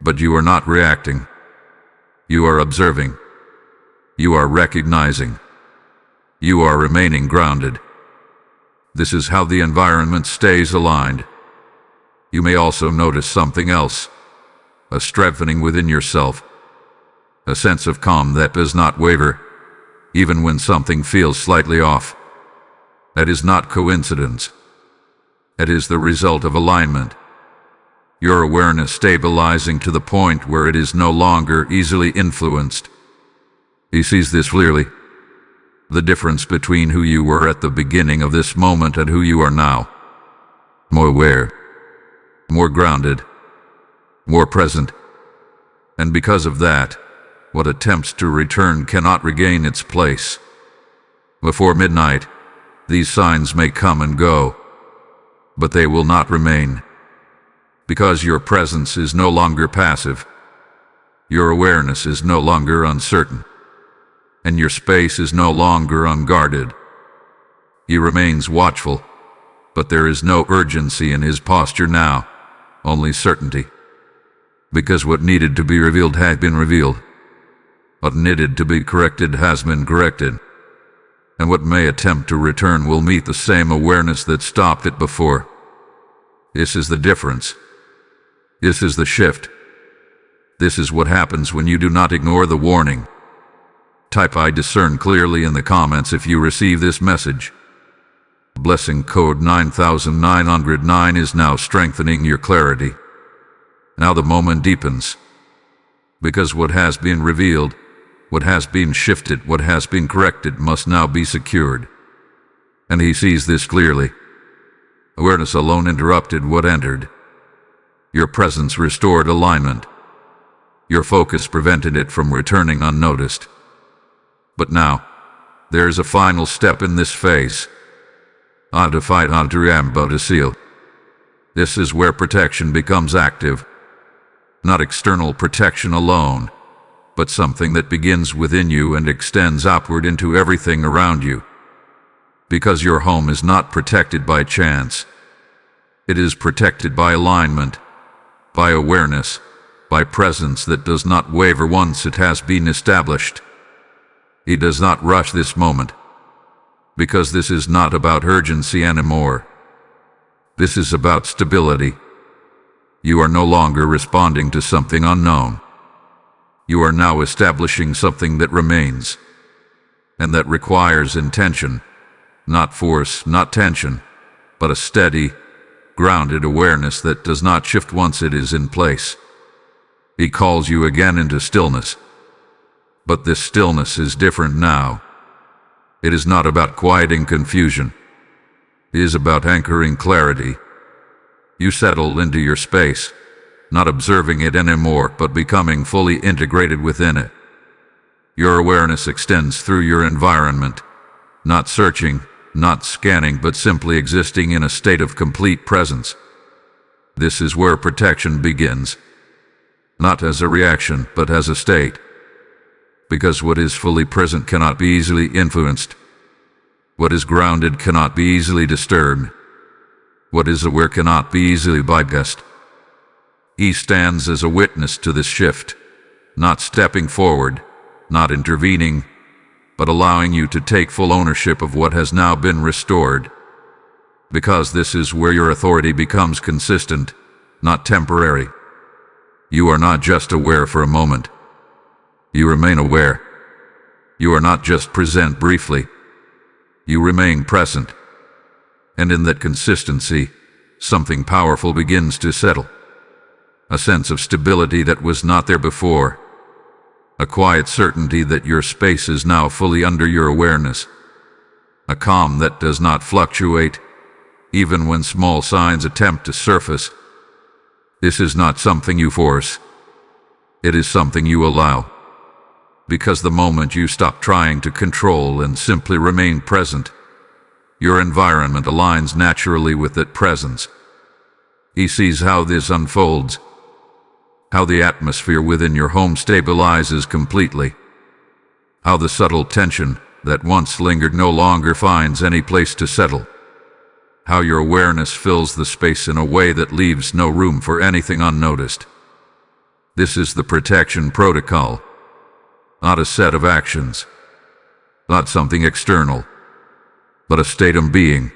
But you are not reacting. You are observing. You are recognizing. You are remaining grounded. This is how the environment stays aligned. You may also notice something else. A strengthening within yourself. A sense of calm that does not waver, even when something feels slightly off. That is not coincidence. That is the result of alignment. Your awareness stabilizing to the point where it is no longer easily influenced. He sees this clearly. The difference between who you were at the beginning of this moment and who you are now. More aware. More grounded. More present. And because of that, what attempts to return cannot regain its place. Before midnight, these signs may come and go, but they will not remain. Because your presence is no longer passive. Your awareness is no longer uncertain. And your space is no longer unguarded. He remains watchful, but there is no urgency in his posture now, only certainty. Because what needed to be revealed has been revealed. What needed to be corrected has been corrected. And what may attempt to return will meet the same awareness that stopped it before. This is the difference. This is the shift. This is what happens when you do not ignore the warning. Type "I discern" clearly in the comments if you receive this message. Blessing code 9909 is now strengthening your clarity. Now the moment deepens. Because what has been revealed, what has been shifted, what has been corrected must now be secured. And he sees this clearly. Awareness alone interrupted what entered. Your presence restored alignment. Your focus prevented it from returning unnoticed. But now, there is a final step in this phase. Undefined to seal. This is where protection becomes active. Not external protection alone, but something that begins within you and extends outward into everything around you. Because your home is not protected by chance. It is protected by alignment, by awareness, by presence that does not waver once it has been established. He does not rush this moment, because this is not about urgency anymore. This is about stability. You are no longer responding to something unknown. You are now establishing something that remains, and that requires intention, not force, not tension, but a steady, grounded awareness that does not shift once it is in place. He calls you again into stillness. But this stillness is different now. It is not about quieting confusion. It is about anchoring clarity. You settle into your space, not observing it anymore, but becoming fully integrated within it. Your awareness extends through your environment, not searching, not scanning, but simply existing in a state of complete presence. This is where protection begins, not as a reaction, but as a state. Because what is fully present cannot be easily influenced. What is grounded cannot be easily disturbed. What is aware cannot be easily bypassed. He stands as a witness to this shift, not stepping forward, not intervening, but allowing you to take full ownership of what has now been restored. Because this is where your authority becomes consistent, not temporary. You are not just aware for a moment. You remain aware. You are not just present briefly. You remain present. And in that consistency, something powerful begins to settle. A sense of stability that was not there before. A quiet certainty that your space is now fully under your awareness. A calm that does not fluctuate, even when small signs attempt to surface. This is not something you force. It is something you allow. Because the moment you stop trying to control and simply remain present, your environment aligns naturally with that presence. He sees how this unfolds, how the atmosphere within your home stabilizes completely, how the subtle tension that once lingered no longer finds any place to settle, how your awareness fills the space in a way that leaves no room for anything unnoticed. This is the protection protocol, not a set of actions, not something external, but a state of being.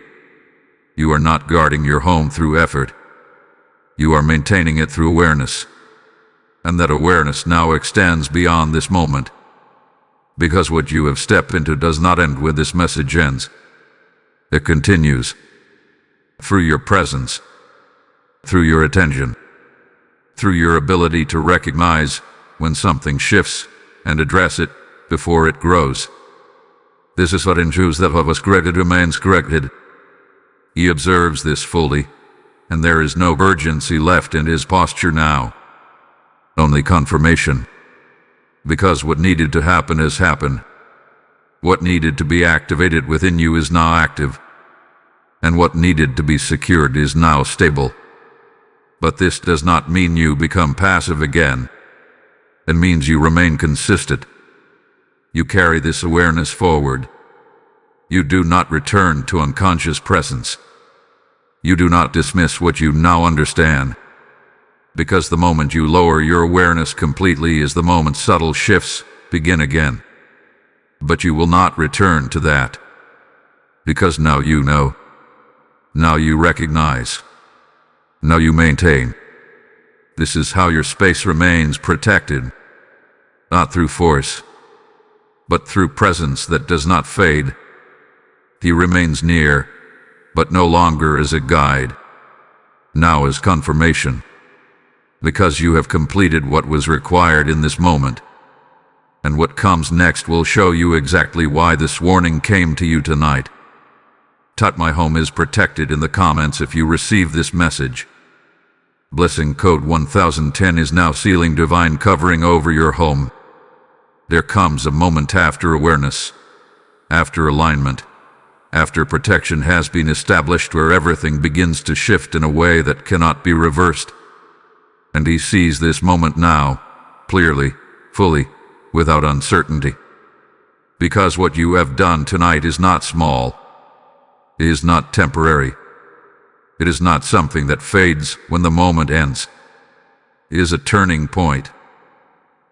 You are not guarding your home through effort. You are maintaining it through awareness. And that awareness now extends beyond this moment. Because what you have stepped into does not end where this message ends. It continues. Through your presence, through your attention, through your ability to recognize when something shifts and address it before it grows. This is what ensures that what was corrected remains corrected. He observes this fully, and there is no urgency left in his posture now. Only confirmation. Because what needed to happen has happened. What needed to be activated within you is now active. And what needed to be secured is now stable. But this does not mean you become passive again. It means you remain consistent. You carry this awareness forward. You do not return to unconscious presence. You do not dismiss what you now understand. Because the moment you lower your awareness completely is the moment subtle shifts begin again. But you will not return to that. Because now you know. Now you recognize. Now you maintain. This is how your space remains protected. Not through force, but through presence that does not fade. He remains near, but no longer as a guide. Now as confirmation. Because you have completed what was required in this moment. And what comes next will show you exactly why this warning came to you tonight. My home is protected in the comments if you receive this message. Blessing code 1010 is now sealing divine covering over your home. There comes a moment after awareness, after alignment, after protection has been established where everything begins to shift in a way that cannot be reversed. And he sees this moment now, clearly, fully, without uncertainty. Because what you have done tonight is not small. It is not temporary. It is not something that fades when the moment ends. It is a turning point.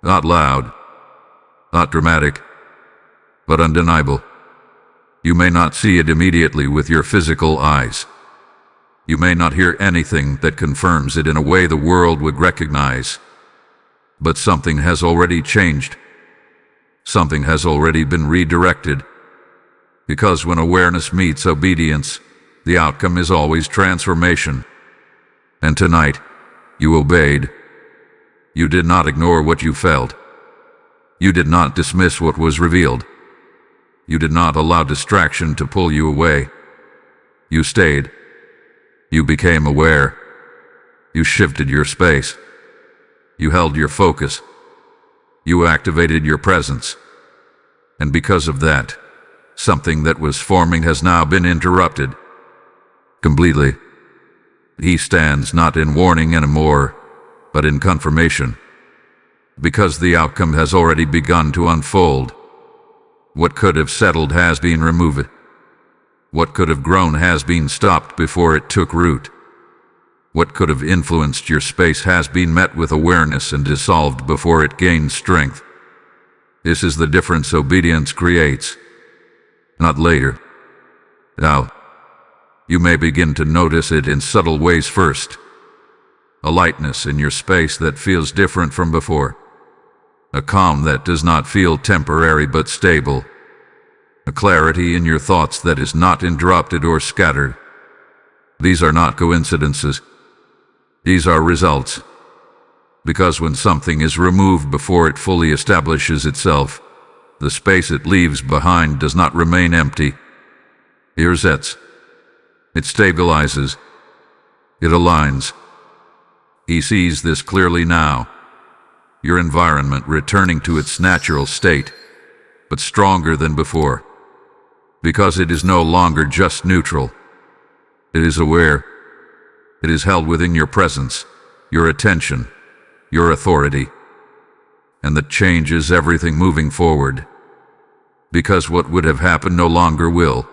Not loud, not dramatic, but undeniable. You may not see it immediately with your physical eyes. You may not hear anything that confirms it in a way the world would recognize. But something has already changed. Something has already been redirected. Because when awareness meets obedience, the outcome is always transformation. And tonight, you obeyed. You did not ignore what you felt. You did not dismiss what was revealed. You did not allow distraction to pull you away. You stayed. You became aware. You shifted your space. You held your focus. You activated your presence. And because of that, something that was forming has now been interrupted. Completely. He stands not in warning anymore, but in confirmation. Because the outcome has already begun to unfold. What could have settled has been removed. What could have grown has been stopped before it took root. What could have influenced your space has been met with awareness and dissolved before it gained strength. This is the difference obedience creates. Not later. Now, you may begin to notice it in subtle ways first. A lightness in your space that feels different from before. a calm that does not feel temporary but stable, a clarity in your thoughts that is not interrupted or scattered. These are not coincidences. These are results. Because when something is removed before it fully establishes itself, the space it leaves behind does not remain empty. It resets. It stabilizes. It aligns. He sees this clearly now. Your environment returning to its natural state, but stronger than before. Because it is no longer just neutral. It is aware. It is held within your presence, your attention, your authority. And that changes everything moving forward. Because what would have happened no longer will.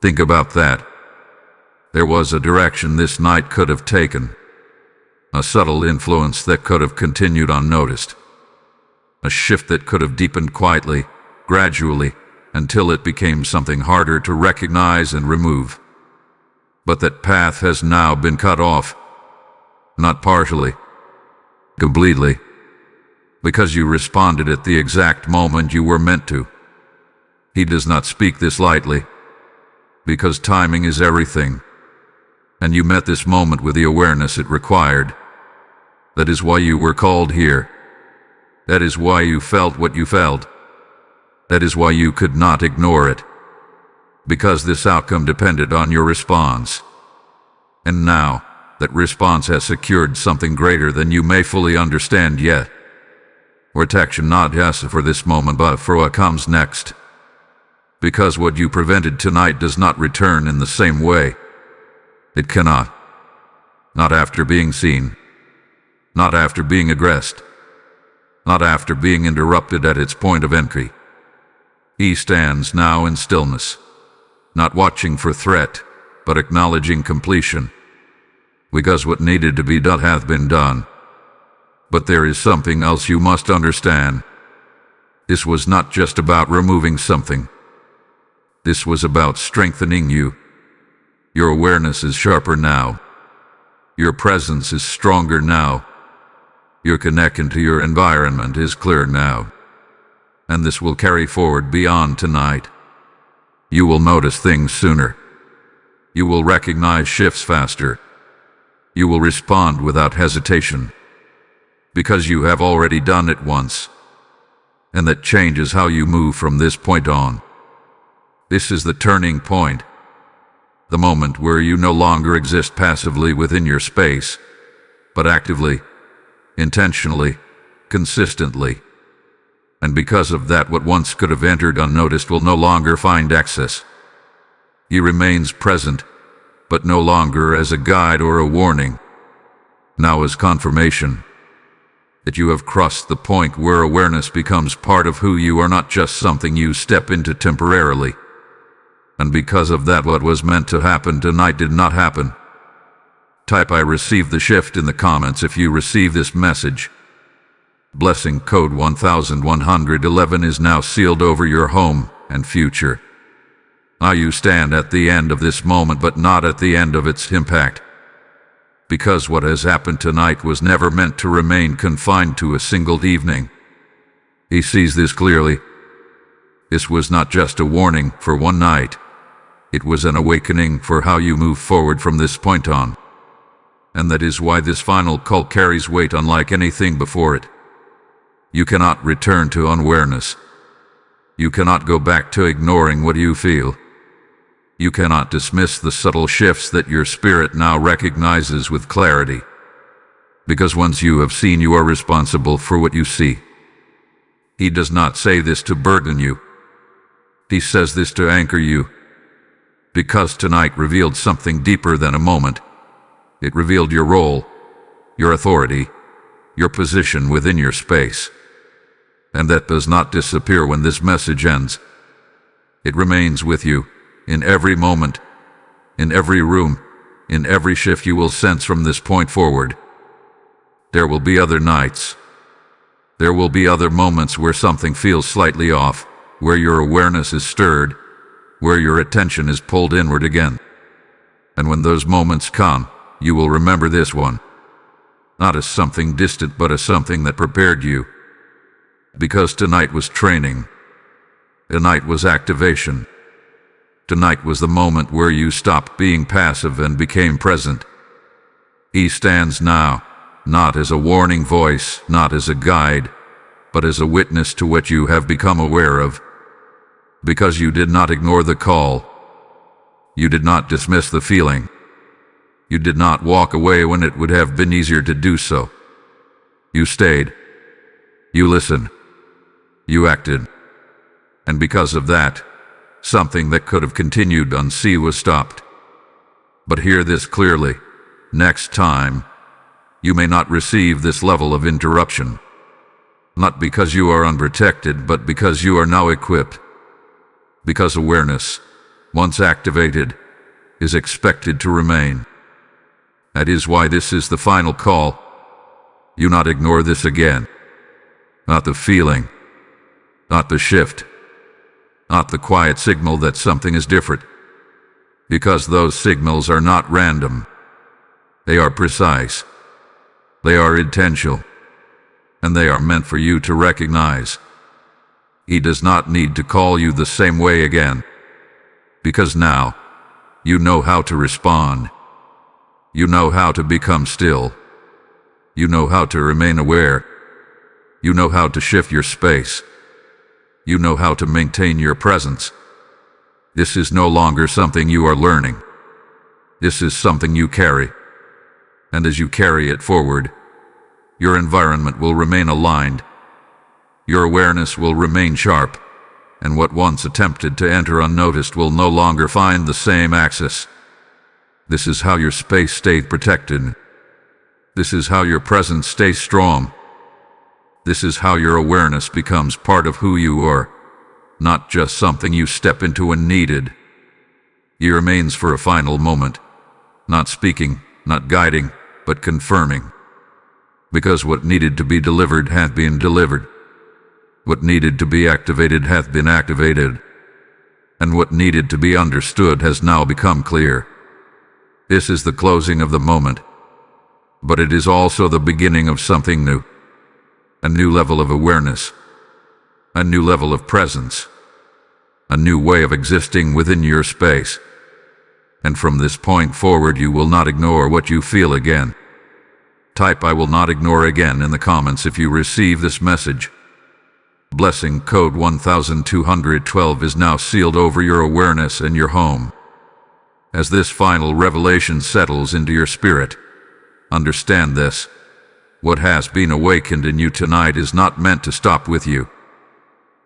Think about that. There was a direction this night could have taken. A subtle influence that could have continued unnoticed. A shift that could have deepened quietly, gradually, until it became something harder to recognize and remove. But that path has now been cut off. Not partially. Completely. Because you responded at the exact moment you were meant to. He does not speak this lightly. Because timing is everything. And you met this moment with the awareness it required. That is why you were called here. That is why you felt what you felt. That is why you could not ignore it. Because this outcome depended on your response. And now, that response has secured something greater than you may fully understand yet. Protection not just for this moment but for what comes next. Because what you prevented tonight does not return in the same way. It cannot. Not after being seen. Not after being aggressed. Not after being interrupted at its point of entry. He stands now in stillness, not watching for threat, but acknowledging completion. Because what needed to be done hath been done. But there is something else you must understand. This was not just about removing something. This was about strengthening you. Your awareness is sharper now. Your presence is stronger now. Your connection to your environment is clear now. And this will carry forward beyond tonight. You will notice things sooner. You will recognize shifts faster. You will respond without hesitation. Because you have already done it once. And that changes how you move from this point on. This is the turning point. The moment where you no longer exist passively within your space, but actively, intentionally, consistently. And because of that, what once could have entered unnoticed will no longer find access. He remains present, but no longer as a guide or a warning. Now as confirmation that you have crossed the point where awareness becomes part of who you are, not just something you step into temporarily. And because of that, what was meant to happen tonight did not happen. Type "I received the shift" in the comments if you receive this message. Blessing code 1111 is now sealed over your home and future. Now you stand at the end of this moment, but not at the end of its impact. Because what has happened tonight was never meant to remain confined to a single evening. He sees this clearly. This was not just a warning for one night. It was an awakening for how you move forward from this point on. And that is why this final call carries weight unlike anything before it. You cannot return to unawareness. You cannot go back to ignoring what you feel. You cannot dismiss the subtle shifts that your spirit now recognizes with clarity. Because once you have seen, you are responsible for what you see. He does not say this to burden you. He says this to anchor you. Because tonight revealed something deeper than a moment. It revealed your role, your authority, your position within your space. And that does not disappear when this message ends. It remains with you, in every moment, in every room, in every shift you will sense from this point forward. There will be other nights. There will be other moments where something feels slightly off, where your awareness is stirred, where your attention is pulled inward again. And when those moments come, you will remember this one. Not as something distant, but as something that prepared you. Because tonight was training. Tonight was activation. Tonight was the moment where you stopped being passive and became present. He stands now, not as a warning voice, not as a guide, but as a witness to what you have become aware of. Because you did not ignore the call. You did not dismiss the feeling. You did not walk away when it would have been easier to do so. You stayed. You listened. You acted. And because of that, something that could have continued unseen was stopped. But hear this clearly. Next time, you may not receive this level of interruption. Not because you are unprotected, but because you are now equipped. Because awareness, once activated, is expected to remain. That is why this is the final call. You not ignore this again. Not the feeling. Not the shift. Not the quiet signal that something is different. Because those signals are not random. They are precise. They are intentional. And they are meant for you to recognize. He does not need to call you the same way again. Because now, you know how to respond. You know how to become still. You know how to remain aware. You know how to shift your space. You know how to maintain your presence. This is no longer something you are learning. This is something you carry. And as you carry it forward, your environment will remain aligned. Your awareness will remain sharp, and what once attempted to enter unnoticed will no longer find the same access. This is how your space stayed protected. This is how your presence stays strong. This is how your awareness becomes part of who you are, not just something you step into when needed. He remains for a final moment, not speaking, not guiding, but confirming. Because what needed to be delivered hath been delivered. What needed to be activated hath been activated. And what needed to be understood has now become clear. This is the closing of the moment. But it is also the beginning of something new. A new level of awareness. A new level of presence. A new way of existing within your space. And from this point forward you will not ignore what you feel again. Type "I will not ignore" again in the comments if you receive this message. Blessing code 1212 is now sealed over your awareness and your home. As this final revelation settles into your spirit, understand this. What has been awakened in you tonight is not meant to stop with you.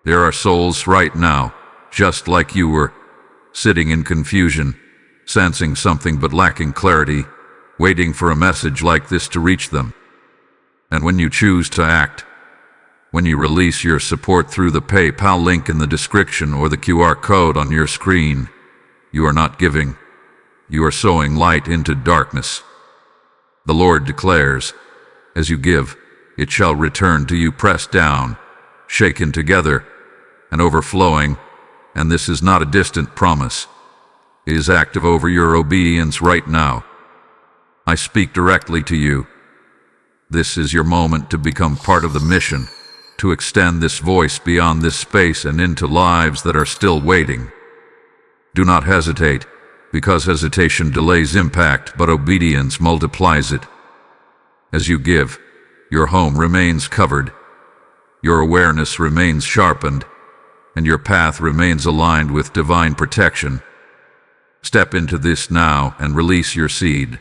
There are souls right now, just like you were, sitting in confusion, sensing something but lacking clarity, waiting for a message like this to reach them. And when you choose to act, when you release your support through the PayPal link in the description or the QR code on your screen, you are not giving. You are sowing light into darkness. The Lord declares, as you give, it shall return to you pressed down, shaken together, and overflowing, and this is not a distant promise. It is active over your obedience right now. I speak directly to you. This is your moment to become part of the mission, to extend this voice beyond this space and into lives that are still waiting. Do not hesitate, because hesitation delays impact, but obedience multiplies it. As you give, your home remains covered, your awareness remains sharpened, and your path remains aligned with divine protection. Step into this now and release your seed.